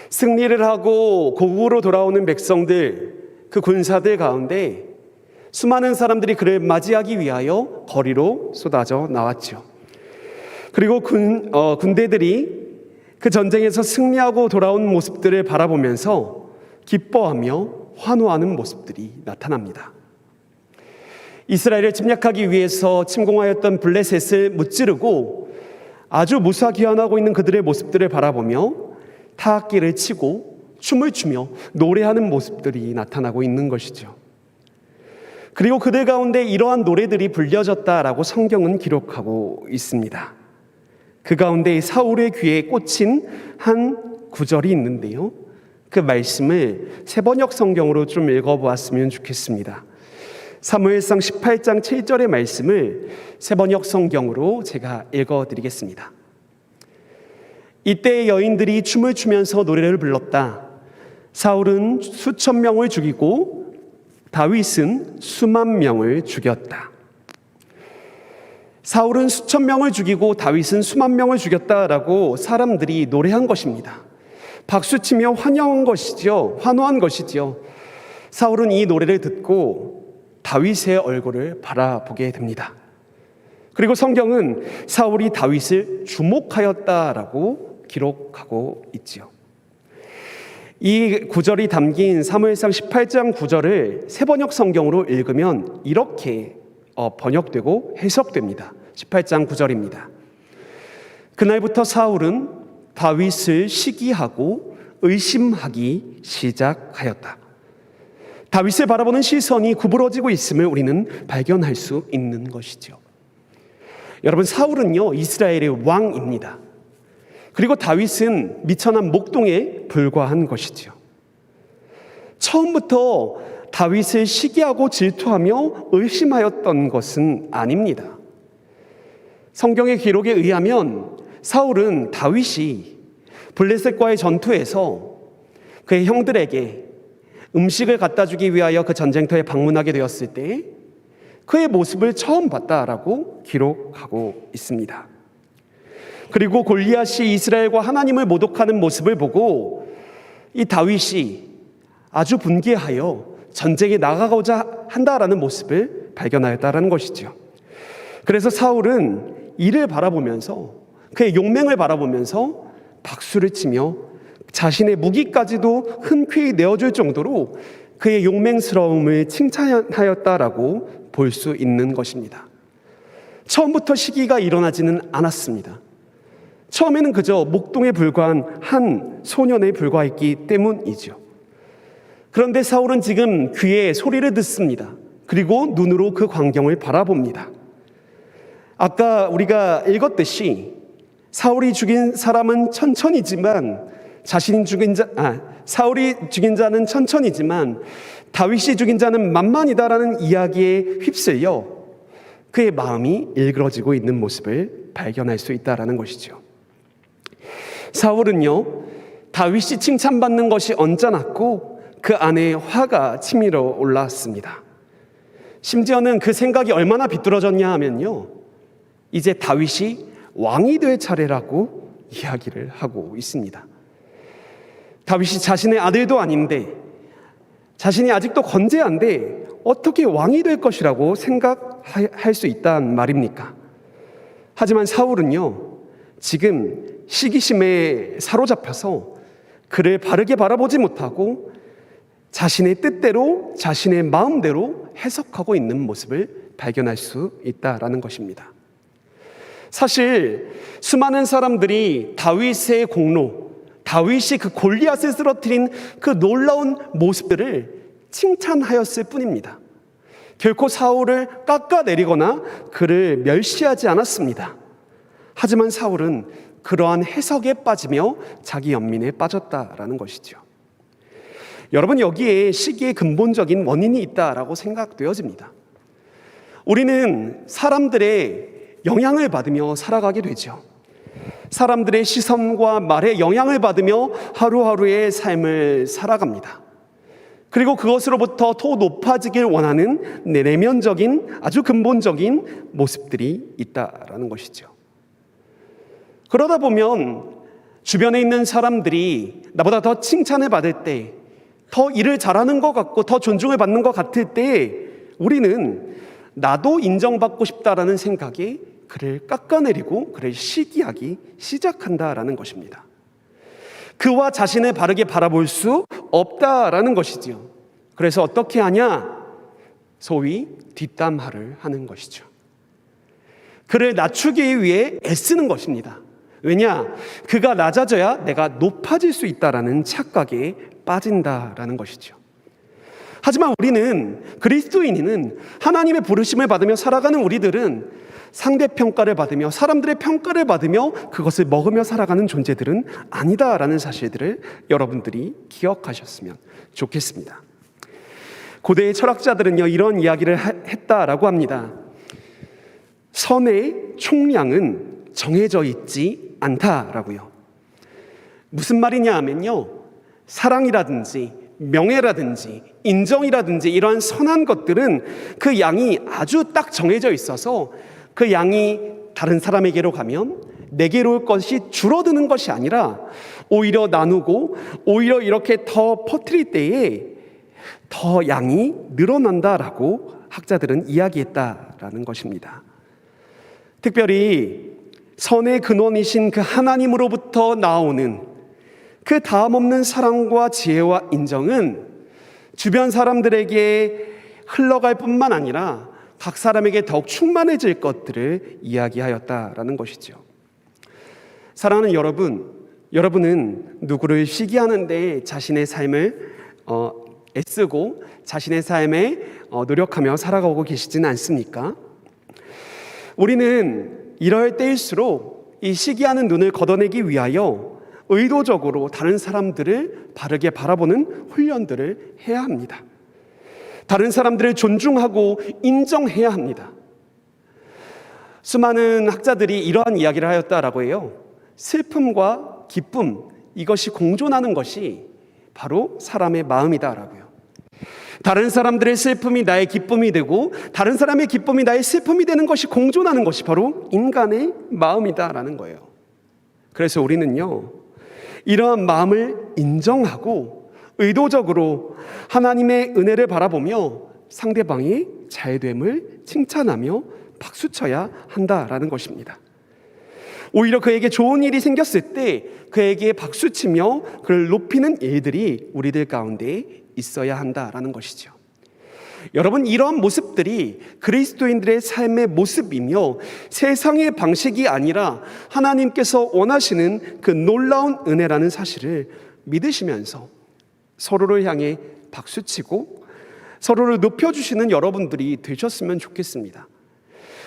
승리를 하고 고국으로 돌아오는 백성들, 그 군사들 가운데 수많은 사람들이 그를 맞이하기 위하여 거리로 쏟아져 나왔죠. 그리고 군대들이 그 전쟁에서 승리하고 돌아온 모습들을 바라보면서 기뻐하며 환호하는 모습들이 나타납니다. 이스라엘을 침략하기 위해서 침공하였던 블레셋을 무찌르고 아주 무사기한하고 있는 그들의 모습들을 바라보며 타악기를 치고 춤을 추며 노래하는 모습들이 나타나고 있는 것이죠. 그리고 그들 가운데 이러한 노래들이 불려졌다라고 성경은 기록하고 있습니다. 그 가운데 사울의 귀에 꽂힌 한 구절이 있는데요. 그 말씀을 세번역 성경으로 좀 읽어보았으면 좋겠습니다. 사무엘상 18장 7절의 말씀을 세번역 성경으로 제가 읽어드리겠습니다. 이때 여인들이 춤을 추면서 노래를 불렀다. 사울은 수천 명을 죽이고 다윗은 수만 명을 죽였다. 사울은 수천 명을 죽이고 다윗은 수만 명을 죽였다라고 사람들이 노래한 것입니다. 박수치며 환영한 것이죠. 환호한 것이죠. 사울은 이 노래를 듣고 다윗의 얼굴을 바라보게 됩니다. 그리고 성경은 사울이 다윗을 주목하였다라고 기록하고 있지요. 이 구절이 담긴 사무엘상 18장 9절을 세번역 성경으로 읽으면 이렇게 번역되고 해석됩니다. 18장 9절입니다. 그날부터 사울은 다윗을 시기하고 의심하기 시작하였다. 다윗을 바라보는 시선이 구부러지고 있음을 우리는 발견할 수 있는 것이죠. 여러분, 사울은요 이스라엘의 왕입니다. 그리고 다윗은 미천한 목동에 불과한 것이죠. 처음부터 다윗을 시기하고 질투하며 의심하였던 것은 아닙니다. 성경의 기록에 의하면 사울은 다윗이 블레셋과의 전투에서 그의 형들에게 음식을 갖다 주기 위하여 그 전쟁터에 방문하게 되었을 때 그의 모습을 처음 봤다라고 기록하고 있습니다. 그리고 골리앗이 이스라엘과 하나님을 모독하는 모습을 보고 이 다윗이 아주 분개하여 전쟁에 나가고자 한다라는 모습을 발견하였다라는 것이죠. 그래서 사울은 이를 바라보면서 그의 용맹을 바라보면서 박수를 치며 자신의 무기까지도 흔쾌히 내어줄 정도로 그의 용맹스러움을 칭찬하였다라고 볼 수 있는 것입니다. 처음부터 시기가 일어나지는 않았습니다. 처음에는 그저 목동에 불과한 한 소년에 불과했기 때문이죠. 그런데 사울은 지금 귀에 소리를 듣습니다. 그리고 눈으로 그 광경을 바라봅니다. 아까 우리가 읽었듯이 사울이 죽인 사람은 천천이지만 사울이 죽인 자는 천천이지만 다윗이 죽인 자는 만만이다라는 이야기에 휩쓸려 그의 마음이 일그러지고 있는 모습을 발견할 수 있다라는 것이죠. 사울은요 다윗이 칭찬받는 것이 언짢았고 그 안에 화가 치밀어 올랐습니다. 심지어는 그 생각이 얼마나 비뚤어졌냐 하면요 이제 다윗이 왕이 될 차례라고 이야기를 하고 있습니다. 다윗이 자신의 아들도 아닌데 자신이 아직도 건재한데 어떻게 왕이 될 것이라고 생각할 수 있단 말입니까? 하지만 사울은요 지금 시기심에 사로잡혀서 그를 바르게 바라보지 못하고 자신의 뜻대로 자신의 마음대로 해석하고 있는 모습을 발견할 수 있다라는 것입니다. 사실 수많은 사람들이 다윗의 공로, 다윗이 그 골리앗을 쓰러뜨린 그 놀라운 모습들을 칭찬하였을 뿐입니다. 결코 사울을 깎아내리거나 그를 멸시하지 않았습니다. 하지만 사울은 그러한 해석에 빠지며 자기 연민에 빠졌다라는 것이죠. 여러분, 여기에 시기의 근본적인 원인이 있다라고 생각되어집니다. 우리는 사람들의 영향을 받으며 살아가게 되죠. 사람들의 시선과 말에 영향을 받으며 하루하루의 삶을 살아갑니다. 그리고 그것으로부터 더 높아지길 원하는 내면적인 아주 근본적인 모습들이 있다라는 것이죠. 그러다 보면 주변에 있는 사람들이 나보다 더 칭찬을 받을 때 더 일을 잘하는 것 같고 더 존중을 받는 것 같을 때 우리는 나도 인정받고 싶다라는 생각에 그를 깎아내리고 그를 시기하기 시작한다라는 것입니다. 그와 자신을 바르게 바라볼 수 없다라는 것이지요. 그래서 어떻게 하냐? 소위 뒷담화를 하는 것이죠. 그를 낮추기 위해 애쓰는 것입니다. 왜냐? 그가 낮아져야 내가 높아질 수 있다라는 착각에 빠진다라는 것이죠. 하지만 우리는, 그리스도인은 하나님의 부르심을 받으며 살아가는 우리들은 상대평가를 받으며 사람들의 평가를 받으며 그것을 먹으며 살아가는 존재들은 아니다라는 사실들을 여러분들이 기억하셨으면 좋겠습니다. 고대의 철학자들은요, 이런 이야기를 했다라고 합니다. 선의 총량은 정해져 있지 않다라고요. 무슨 말이냐 하면요, 사랑이라든지 명예라든지 인정이라든지 이러한 선한 것들은 그 양이 아주 딱 정해져 있어서 그 양이 다른 사람에게로 가면 내게로 올 것이 줄어드는 것이 아니라 오히려 나누고 오히려 이렇게 더 퍼뜨릴 때에 더 양이 늘어난다라고 학자들은 이야기했다라는 것입니다. 특별히 선의 근원이신 그 하나님으로부터 나오는 그 다음 없는 사랑과 지혜와 인정은 주변 사람들에게 흘러갈 뿐만 아니라 각 사람에게 더욱 충만해질 것들을 이야기하였다라는 것이죠. 사랑하는 여러분, 여러분은 누구를 시기하는데 자신의 삶을 애쓰고 자신의 삶에 노력하며 살아가고 계시지는 않습니까? 우리는 이럴 때일수록 이 시기하는 눈을 걷어내기 위하여 의도적으로 다른 사람들을 바르게 바라보는 훈련들을 해야 합니다. 다른 사람들을 존중하고 인정해야 합니다. 수많은 학자들이 이러한 이야기를 하였다라고 해요. 슬픔과 기쁨, 이것이 공존하는 것이 바로 사람의 마음이다라고요. 다른 사람들의 슬픔이 나의 기쁨이 되고 다른 사람의 기쁨이 나의 슬픔이 되는 것이 공존하는 것이 바로 인간의 마음이다라는 거예요. 그래서 우리는요, 이러한 마음을 인정하고 의도적으로 하나님의 은혜를 바라보며 상대방의 잘됨을 칭찬하며 박수쳐야 한다라는 것입니다. 오히려 그에게 좋은 일이 생겼을 때 그에게 박수치며 그를 높이는 일들이 우리들 가운데 있어야 한다라는 것이죠. 여러분, 이러한 모습들이 그리스도인들의 삶의 모습이며 세상의 방식이 아니라 하나님께서 원하시는 그 놀라운 은혜라는 사실을 믿으시면서 서로를 향해 박수치고 서로를 높여주시는 여러분들이 되셨으면 좋겠습니다.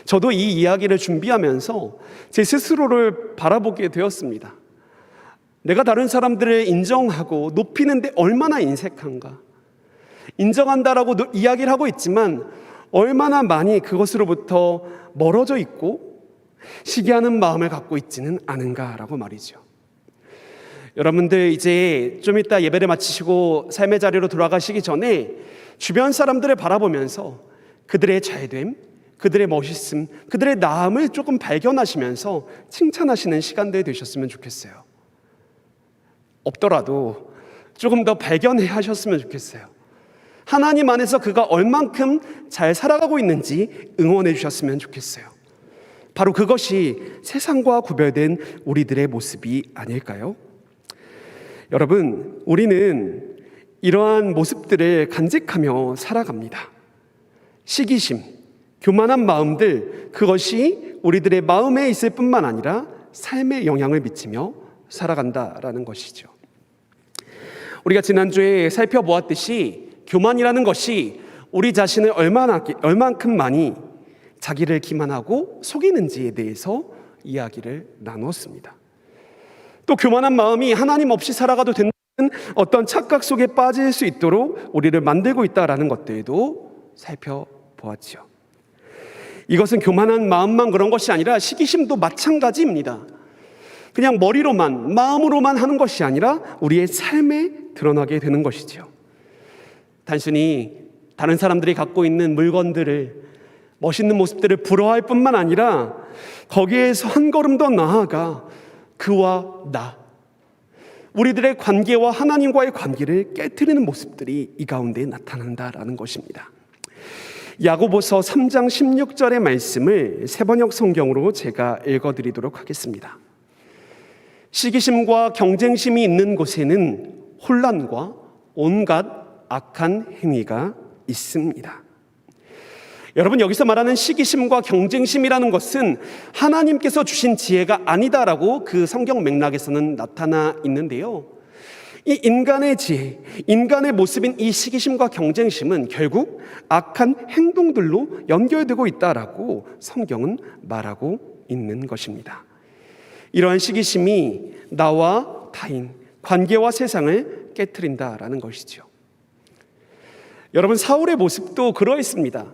저도 이 이야기를 준비하면서 제 스스로를 바라보게 되었습니다. 내가 다른 사람들을 인정하고 높이는데 얼마나 인색한가. 인정한다라고 이야기를 하고 있지만 얼마나 많이 그것으로부터 멀어져 있고 시기하는 마음을 갖고 있지는 않은가라고 말이죠. 여러분들 이제 좀 이따 예배를 마치시고 삶의 자리로 돌아가시기 전에 주변 사람들을 바라보면서 그들의 잘됨, 그들의 멋있음, 그들의 나음을 조금 발견하시면서 칭찬하시는 시간들 되셨으면 좋겠어요. 없더라도 조금 더 발견해 하셨으면 좋겠어요. 하나님 안에서 그가 얼만큼 잘 살아가고 있는지 응원해 주셨으면 좋겠어요. 바로 그것이 세상과 구별된 우리들의 모습이 아닐까요? 여러분, 우리는 이러한 모습들을 간직하며 살아갑니다. 시기심, 교만한 마음들, 그것이 우리들의 마음에 있을 뿐만 아니라 삶에 영향을 미치며 살아간다라는 것이죠. 우리가 지난주에 살펴보았듯이 교만이라는 것이 우리 자신을 얼만큼 많이 자기를 기만하고 속이는지에 대해서 이야기를 나누었습니다. 또 교만한 마음이 하나님 없이 살아가도 된다는 어떤 착각 속에 빠질 수 있도록 우리를 만들고 있다는 것들도 살펴보았죠. 이것은 교만한 마음만 그런 것이 아니라 시기심도 마찬가지입니다. 그냥 머리로만, 마음으로만 하는 것이 아니라 우리의 삶에 드러나게 되는 것이죠. 단순히 다른 사람들이 갖고 있는 물건들을, 멋있는 모습들을 부러워할 뿐만 아니라 거기에서 한 걸음 더 나아가 그와 나, 우리들의 관계와 하나님과의 관계를 깨트리는 모습들이 이 가운데 나타난다라는 것입니다. 야고보서 3장 16절의 말씀을 새번역 성경으로 제가 읽어드리도록 하겠습니다. 시기심과 경쟁심이 있는 곳에는 혼란과 온갖 악한 행위가 있습니다. 여러분, 여기서 말하는 시기심과 경쟁심이라는 것은 하나님께서 주신 지혜가 아니다라고 그 성경 맥락에서는 나타나 있는데요. 이 인간의 지혜, 인간의 모습인 이 시기심과 경쟁심은 결국 악한 행동들로 연결되고 있다라고 성경은 말하고 있는 것입니다. 이러한 시기심이 나와 타인, 관계와 세상을 깨트린다라는 것이죠. 여러분, 사울의 모습도 그러했습니다.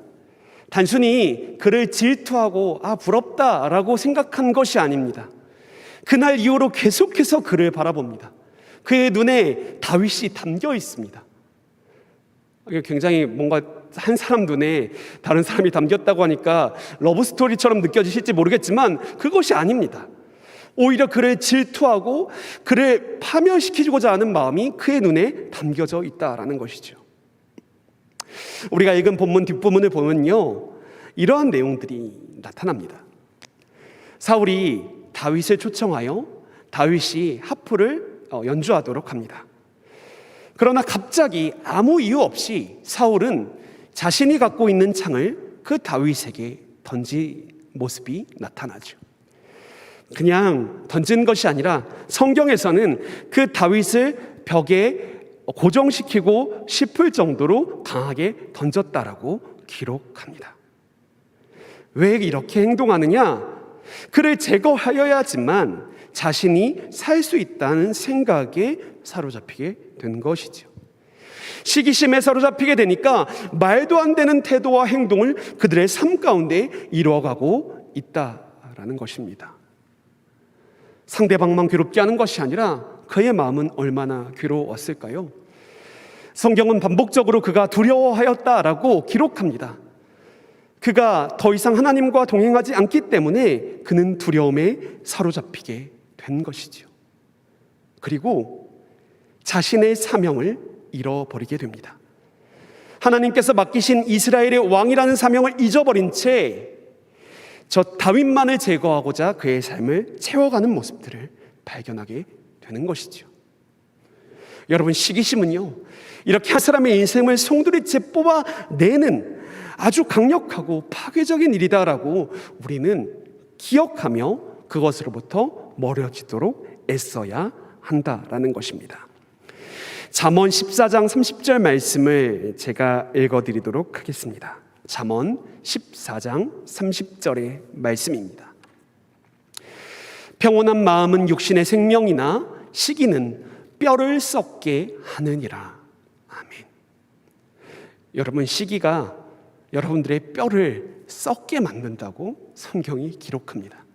단순히 그를 질투하고 부럽다라고 생각한 것이 아닙니다. 그날 이후로 계속해서 그를 바라봅니다. 그의 눈에 다윗이 담겨 있습니다. 굉장히 뭔가 한 사람 눈에 다른 사람이 담겼다고 하니까 러브스토리처럼 느껴지실지 모르겠지만 그것이 아닙니다. 오히려 그를 질투하고 그를 파멸시키고자 하는 마음이 그의 눈에 담겨져 있다라는 것이죠. 우리가 읽은 본문 뒷부분을 보면요, 이러한 내용들이 나타납니다. 사울이 다윗을 초청하여 다윗이 하프를 연주하도록 합니다. 그러나 갑자기 아무 이유 없이 사울은 자신이 갖고 있는 창을 그 다윗에게 던진 모습이 나타나죠. 그냥 던진 것이 아니라 성경에서는 그 다윗을 벽에 고정시키고 싶을 정도로 강하게 던졌다라고 기록합니다. 왜 이렇게 행동하느냐? 그를 제거하여야지만 자신이 살 수 있다는 생각에 사로잡히게 된 것이죠. 시기심에 사로잡히게 되니까 말도 안 되는 태도와 행동을 그들의 삶 가운데 이루어가고 있다라는 것입니다. 상대방만 괴롭게 하는 것이 아니라 그의 마음은 얼마나 괴로웠을까요? 성경은 반복적으로 그가 두려워하였다라고 기록합니다. 그가 더 이상 하나님과 동행하지 않기 때문에 그는 두려움에 사로잡히게 된 것이죠. 그리고 자신의 사명을 잃어버리게 됩니다. 하나님께서 맡기신 이스라엘의 왕이라는 사명을 잊어버린 채 저 다윗만을 제거하고자 그의 삶을 채워가는 모습들을 발견하게 되는 것이죠. 여러분, 시기심은요, 이렇게 한 사람의 인생을 송두리째 뽑아내는 아주 강력하고 파괴적인 일이다라고 우리는 기억하며 그것으로부터 멀어지도록 애써야 한다라는 것입니다. 잠언 14장 30절 말씀을 제가 읽어드리도록 하겠습니다. 잠언 14장 30절의 말씀입니다. 평온한 마음은 육신의 생명이나 시기는 뼈를 썩게 하느니라. 아멘. 여러분, 시기가 여러분들의 뼈를 썩게 만든다고 성경이 기록합니다.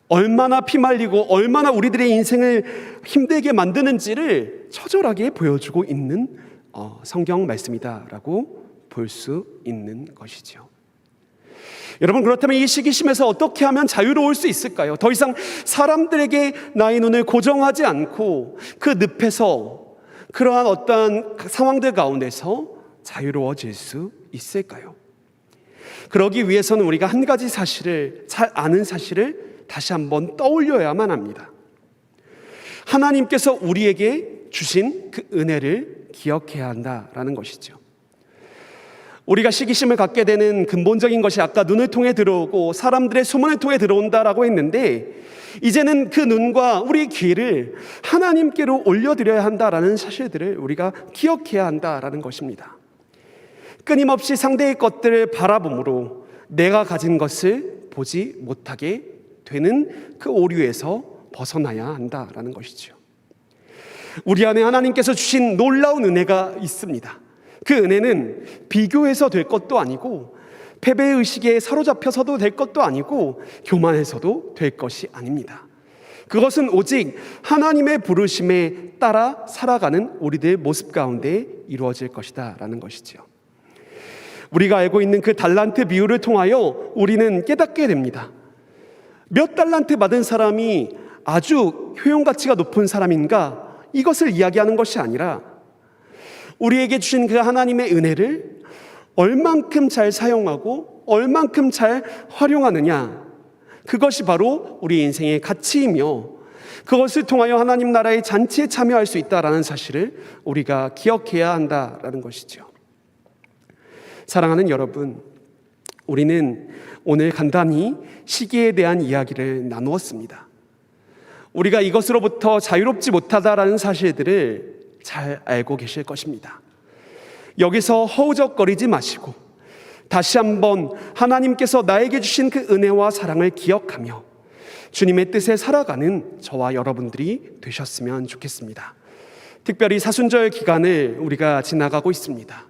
얼마나 피말리고 얼마나 우리들의 인생을 힘들게 만드는지를 처절하게 보여주고 있는 성경 말씀이다라고 볼 수 있는 것이죠. 여러분, 그렇다면 이 시기심에서 어떻게 하면 자유로울 수 있을까요? 더 이상 사람들에게 나의 눈을 고정하지 않고 그 늪에서 그러한 어떠한 상황들 가운데서 자유로워질 수 있을까요? 그러기 위해서는 우리가 한 가지 사실을, 잘 아는 사실을 다시 한번 떠올려야만 합니다. 하나님께서 우리에게 주신 그 은혜를 기억해야 한다라는 것이죠. 우리가 시기심을 갖게 되는 근본적인 것이 아까 눈을 통해 들어오고 사람들의 소문을 통해 들어온다라고 했는데, 이제는 그 눈과 우리 귀를 하나님께로 올려드려야 한다라는 사실들을 우리가 기억해야 한다라는 것입니다. 끊임없이 상대의 것들을 바라봄으로 내가 가진 것을 보지 못하게 되는 그 오류에서 벗어나야 한다라는 것이죠. 우리 안에 하나님께서 주신 놀라운 은혜가 있습니다. 그 은혜는 비교해서 될 것도 아니고 패배의식에 사로잡혀서도 될 것도 아니고 교만해서도 될 것이 아닙니다. 그것은 오직 하나님의 부르심에 따라 살아가는 우리들의 모습 가운데 이루어질 것이다 라는 것이죠. 우리가 알고 있는 그 달란트 비유를 통하여 우리는 깨닫게 됩니다. 몇 달란트 받은 사람이 아주 효용 가치가 높은 사람인가? 이것을 이야기하는 것이 아니라 우리에게 주신 그 하나님의 은혜를 얼만큼 잘 사용하고 얼만큼 잘 활용하느냐, 그것이 바로 우리 인생의 가치이며 그것을 통하여 하나님 나라의 잔치에 참여할 수 있다라는 사실을 우리가 기억해야 한다라는 것이죠. 사랑하는 여러분, 우리는 오늘 간단히 시기에 대한 이야기를 나누었습니다. 우리가 이것으로부터 자유롭지 못하다라는 사실들을 잘 알고 계실 것입니다. 여기서 허우적거리지 마시고 다시 한번 하나님께서 나에게 주신 그 은혜와 사랑을 기억하며 주님의 뜻에 살아가는 저와 여러분들이 되셨으면 좋겠습니다. 특별히 사순절 기간을 우리가 지나가고 있습니다.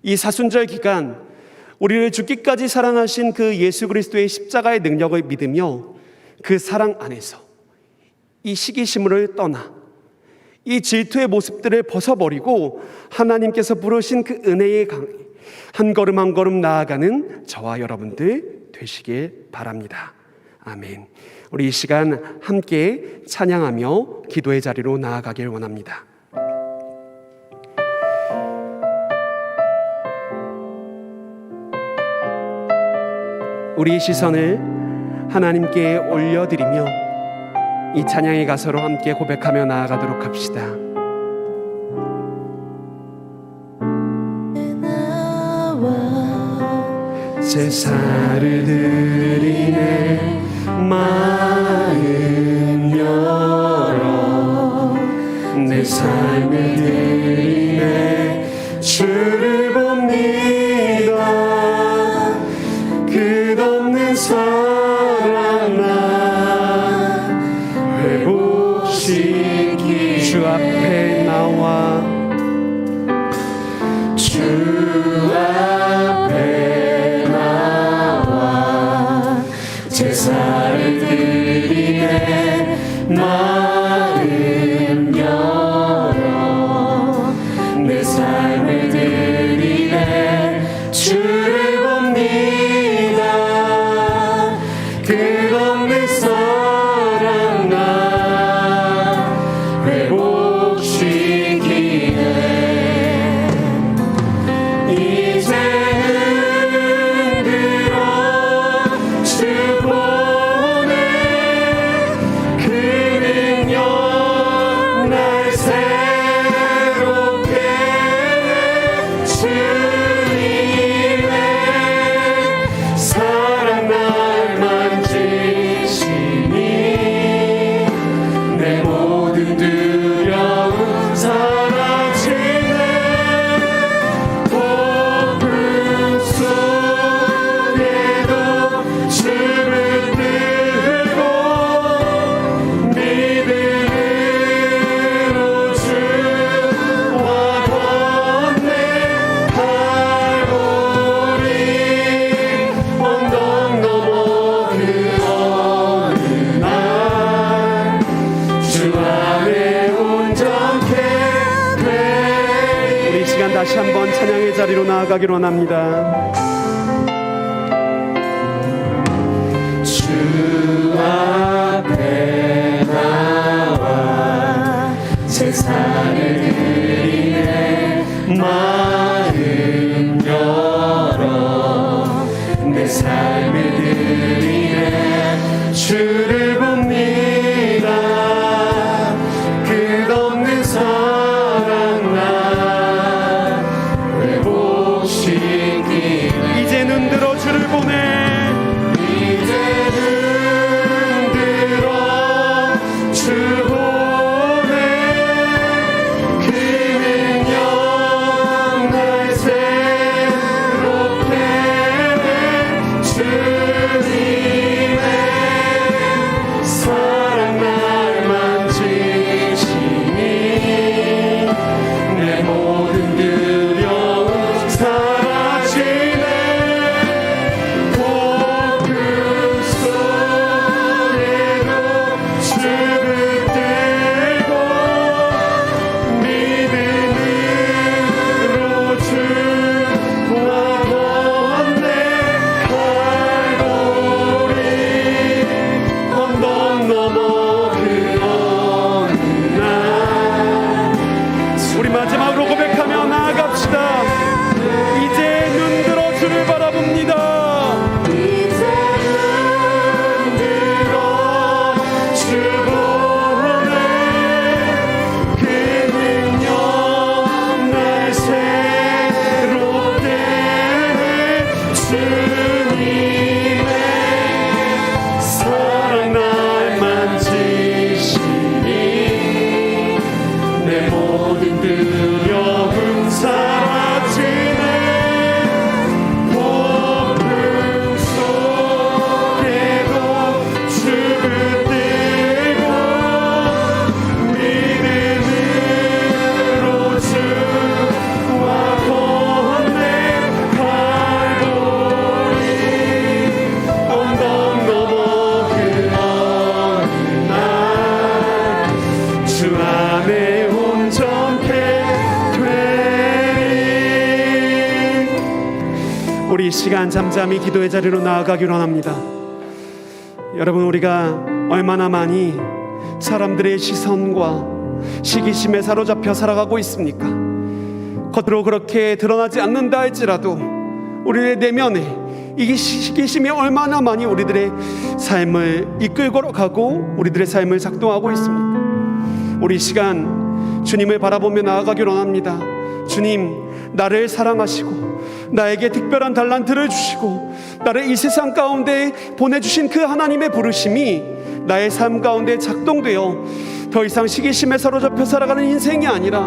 이 사순절 기간, 우리를 죽기까지 사랑하신 그 예수 그리스도의 십자가의 능력을 믿으며 그 사랑 안에서 이 시기심을 떠나 이 질투의 모습들을 벗어버리고 하나님께서 부르신 그 은혜의 강에 한 걸음 한 걸음 나아가는 저와 여러분들 되시길 바랍니다. 아멘. 우리 이 시간 함께 찬양하며 기도의 자리로 나아가길 원합니다. 우리의 시선을 하나님께 올려드리며 이 찬양의 가사로 함께 고백하며 나아가도록 합시다. 제사를 드리네 마음 열어 내 삶을 드리네 주를 봅니다. 끝없는 사랑 나 회복시키 주 앞에 나와 주 앞에 나와 제사를 드리네 마음 열어 내 삶을 드리네 주를 봅니다. 끝없는 사랑 나 회복시키네. 이제는 들어 주 보내 그 능력 날 새롭게 주님의 사랑 날 만지시니 내 모든 두려움 사라지네. 폭풍 속에도 주를 들고 믿음으로 주와 건네 갈보리 언덕 넘어 그 어느 날 주 안에 온전케 돼. 우리 이 시간 다시 한번 찬양의 자리로 나아가기로 원합니다. 주 앞에 나와 제사를 드리네 마음 열어 내 삶을 드리네 주를 봅니다. 끝없는 사랑 나 회복시키네. 이제 눈 들어 주를 보내. 이제 눈 우리 이 시간 잠잠히 기도의 자리로 나아가기로 합니다. 여러분, 우리가 얼마나 많이 사람들의 시선과 시기심에 사로잡혀 살아가고 있습니까? 겉으로 그렇게 드러나지 않는다 할지라도 우리의 내면에 이 시기심이 얼마나 많이 우리들의 삶을 이끌고 가고 우리들의 삶을 작동하고 있습니까? 우리 이 시간 주님을 바라보며 나아가기로 합니다. 주님, 나를 사랑하시고 나에게 특별한 달란트를 주시고 나를 이 세상 가운데 보내주신 그 하나님의 부르심이 나의 삶 가운데 작동되어 더 이상 시기심에 사로잡혀 살아가는 인생이 아니라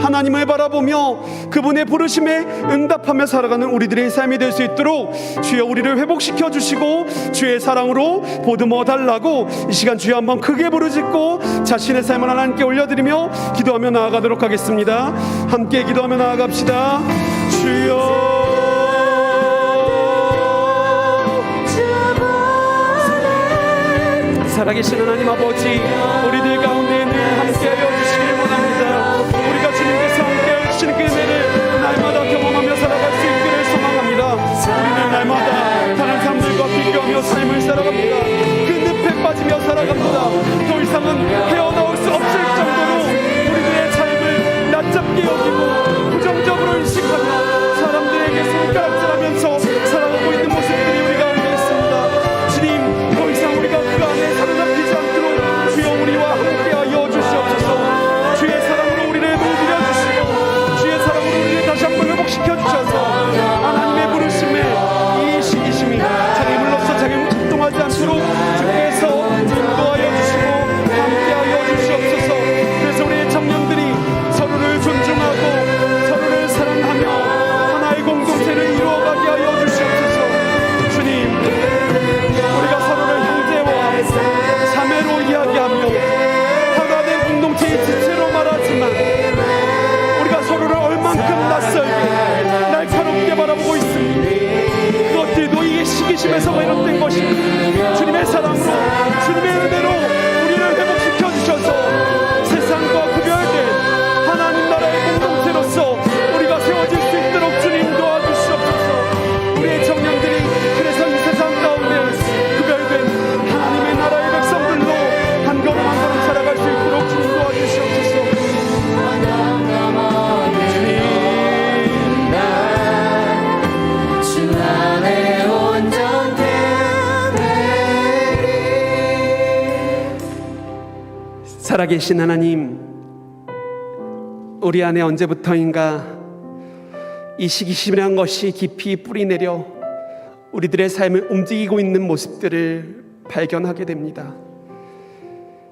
하나님을 바라보며 그분의 부르심에 응답하며 살아가는 우리들의 삶이 될 수 있도록 주여 우리를 회복시켜 주시고 주의 사랑으로 보듬어 달라고 이 시간 주여 한번 크게 부르짖고 자신의 삶을 하나님께 올려드리며 기도하며 나아가도록 하겠습니다. 함께 기도하며 나아갑시다. 주여, 살아계신 하나님 아버지, 우리들 가운데 늘 함께하여 주시길 원합니다. 우리가 주님께서 함께하여 주시는 그 은혜를 날마다 경험하며 살아갈 수 있기를 소망합니다. 우리는 날마다 다른 사람들과 비교하며 삶을 살아갑니다. 그 늪에 빠지며 살아갑니다. 더 이상은 헤어나올 수 없을 정도로 우리들의 삶을 낮잡게 여기고 부정적으로 인식하며 사람들에게 손가락질하면서 살아가고 있는 모습들이 우리 가운데 있습니다. 주님, 더 이상 우리가 그 안에 사로잡히지 않도록 주여 우리와 함께하여 주시옵소서. 주의 사랑으로 우리를 모두려 주시고 주의 사랑으로 우리를 다시 한번 회복시켜 주셔서 하나님의 부르심에 이 시기심이 자기물로서 자기 작동하지 않도록 주께서 인도하여 주시고 함께하여 주시옵소서. 그래서 우리의 청년들이 서로를 존중하고 서로를 사랑하며 하나의 공동체를 이루어가게 하여 주시옵소서. 주님, 우리가 서로를 형제와 자매로 이야기하며 하나 된 공동체의 지체로 말하지만 우리가 서로를 얼만큼 낯설게 날카롭게 바라보고 있습니다. 그것들도 이게 시기심에서 비롯된 것입니다. 주님의 사랑으로 주님의 은혜로 우리를 회복시켜 주셔서 세상과 구별된 하나님 나라의 공동체로서 우리가 세워질 수 있도록 주님 도와주시옵소서. 우리의 청년들이 그래서 이 세상 가운데 구별된 하나님의 나라의 백성들로 한 걸음 한 걸음 살아갈 수 있도록 주님 도와주시옵소서. 주 안에 온전히 살아계신 하나님, 우리 안에 언제부터인가 이 시기심이란 것이 깊이 뿌리내려 우리들의 삶을 움직이고 있는 모습들을 발견하게 됩니다.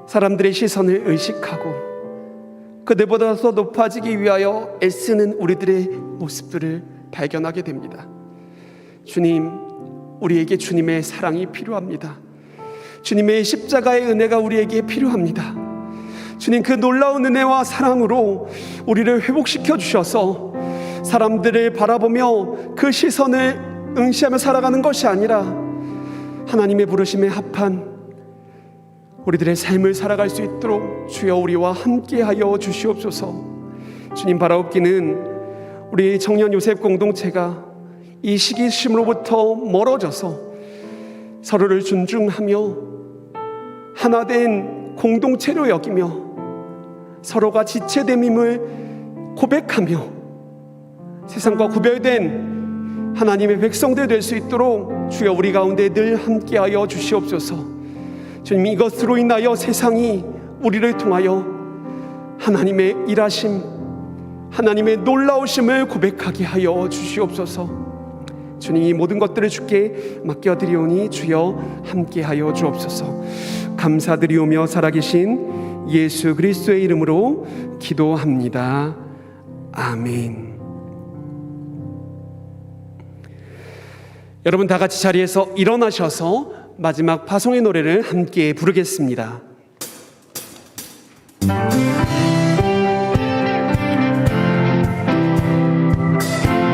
사람들의 시선을 의식하고 그들보다 더 높아지기 위하여 애쓰는 우리들의 모습들을 발견하게 됩니다. 주님, 우리에게 주님의 사랑이 필요합니다. 주님의 십자가의 은혜가 우리에게 필요합니다. 주님, 그 놀라운 은혜와 사랑으로 우리를 회복시켜 주셔서 사람들을 바라보며 그 시선을 응시하며 살아가는 것이 아니라 하나님의 부르심에 합한 우리들의 삶을 살아갈 수 있도록 주여 우리와 함께하여 주시옵소서. 주님, 바라옵기는 우리 청년 요셉 공동체가 이 시기심으로부터 멀어져서 서로를 존중하며 하나된 공동체로 여기며 서로가 지체됨임을 고백하며 세상과 구별된 하나님의 백성들 될 수 있도록 주여 우리 가운데 늘 함께하여 주시옵소서. 주님, 이것으로 인하여 세상이 우리를 통하여 하나님의 일하심, 하나님의 놀라우심을 고백하게 하여 주시옵소서. 주님, 이 모든 것들을 주께 맡겨드리오니 주여 함께하여 주옵소서. 감사드리오며 살아계신 예수 그리스도의 이름으로 기도합니다. 아멘. 여러분, 다 같이 자리에서 일어나셔서 마지막 파송의 노래를 함께 부르겠습니다.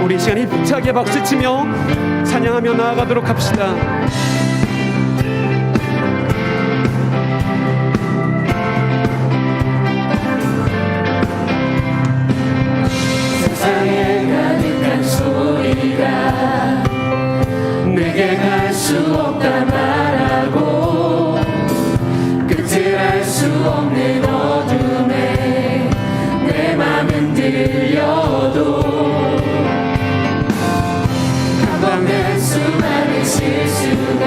우리 시간이 힘차게 박수치며 찬양하며 나아가도록 합시다. 세상에 가득한 소리가 수 없는 어둠에 내 맘은 들려도 감당된 수많은 실수가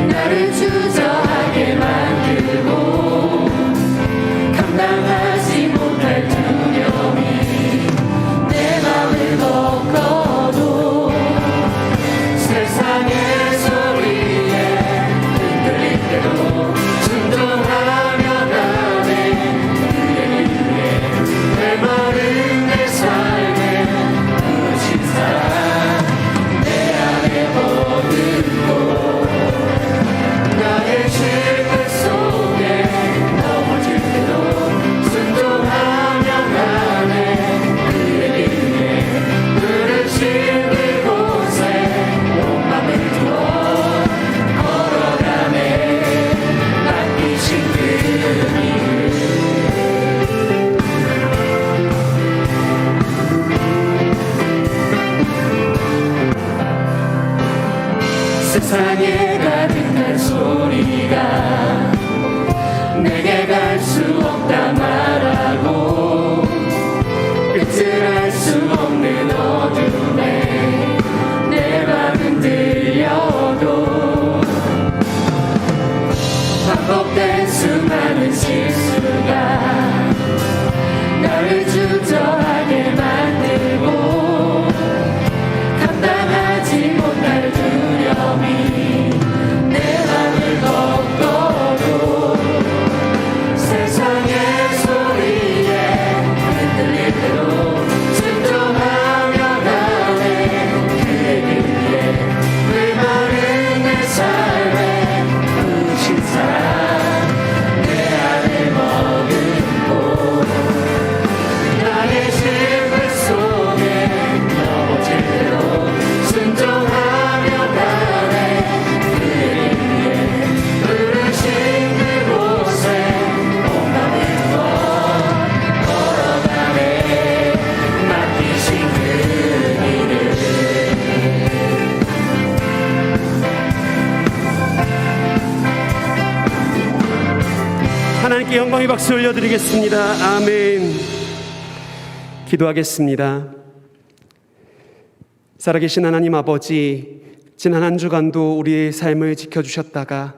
나를 주저하게 만들고 감당하지 못할 두려움이 내 맘을 걷고도 세상의 소리에 흔들릴 때도 순종하며 가네 그의 위에 내 마른 내 삶에 부으신 사랑 내 안에 머금고 나의 실패 속에 넘어질 때도 순종하며 가네 그의 위에 부르신 그곳에 온 맘을 두어 걸어가네 맡기신 그 일을 세상에 가득한 소리가 내게 갈 수 없다 말하고 끝을 알 수 없는 어둠에 내 맘은 들려도 반복된 수많은 실수가 나를 주저하게 만들고 감당하지 못할 두려움이 내 맘을 걷고도 세상의 소리에 흔들릴 때도 순종하며 가네 그의 길 위에 내 마른 내 삶에 부으신 사랑 내 안에 머금고 나의 실패 속에 넘어질 때도 순종하며 가네 그의 위에 부르신 그곳에 온 맘을 두어 걸어가네 맡기신 그 일을 하나님께 영광의 박수 올려드리겠습니다. 아멘. 기도하겠습니다. 살아계신 하나님 아버지, 지난 한 주간도 우리의 삶을 지켜주셨다가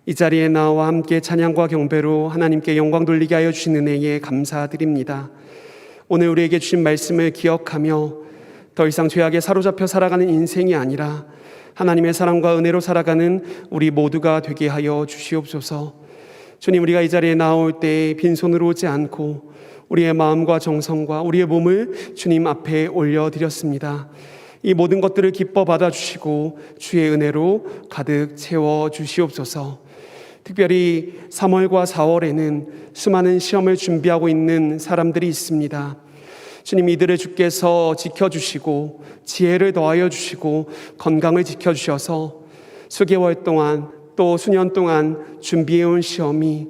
이 자리에 나와 함께 찬양과 경배로 하나님께 영광 돌리게 하여 주신 은혜에 감사드립니다. 오늘 우리에게 주신 말씀을 기억하며 더 이상 죄악에 사로잡혀 살아가는 인생이 아니라 하나님의 사랑과 은혜로 살아가는 우리 모두가 되게 하여 주시옵소서. 주님, 우리가 이 자리에 나올 때 빈손으로 오지 않고 우리의 마음과 정성과 우리의 몸을 주님 앞에 올려드렸습니다. 이 모든 것들을 기뻐 받아주시고 주의 은혜로 가득 채워주시옵소서. 특별히 3월과 4월에는 수많은 시험을 준비하고 있는 사람들이 있습니다. 주님, 이들을 주께서 지켜주시고 지혜를 더하여 주시고 건강을 지켜주셔서 수개월 동안 또 수년 동안 준비해온 시험이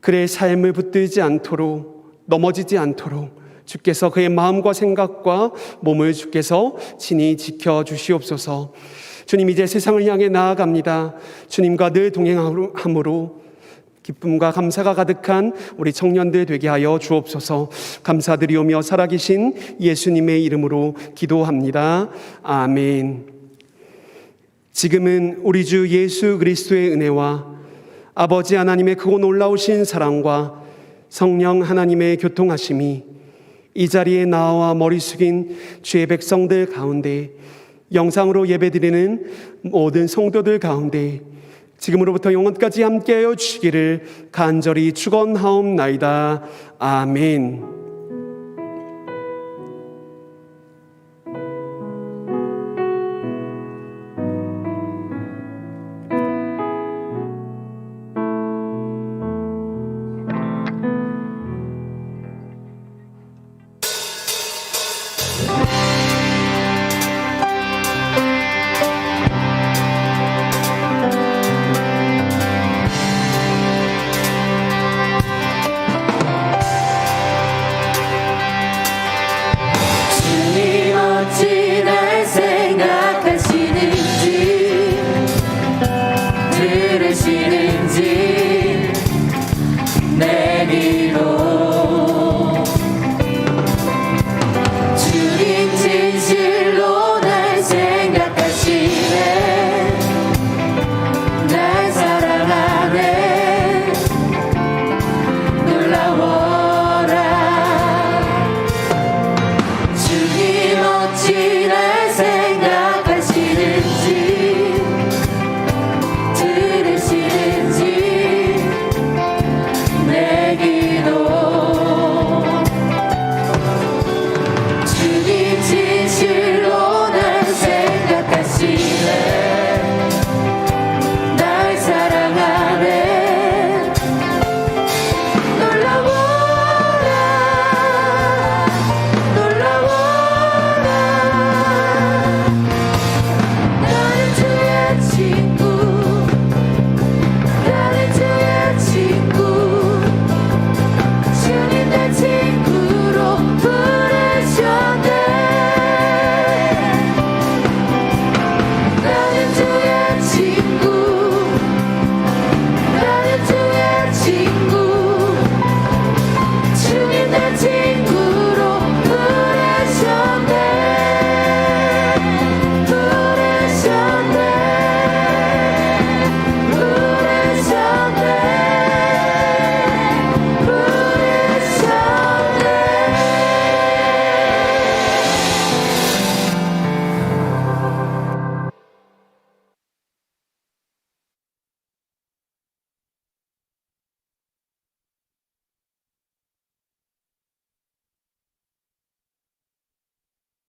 그의 삶을 붙들지 않도록 넘어지지 않도록 주께서 그의 마음과 생각과 몸을 주께서 친히 지켜주시옵소서. 주님, 이제 세상을 향해 나아갑니다. 주님과 늘 동행함으로 기쁨과 감사가 가득한 우리 청년들 되게 하여 주옵소서. 감사드리오며 살아계신 예수님의 이름으로 기도합니다. 아멘. 지금은 우리 주 예수 그리스도의 은혜와 아버지 하나님의 크고 놀라우신 사랑과 성령 하나님의 교통하심이 이 자리에 나와 머리 숙인 주의 백성들 가운데, 영상으로 예배드리는 모든 성도들 가운데 지금으로부터 영원까지 함께하여 주시기를 간절히 축원하옵나이다. 아멘.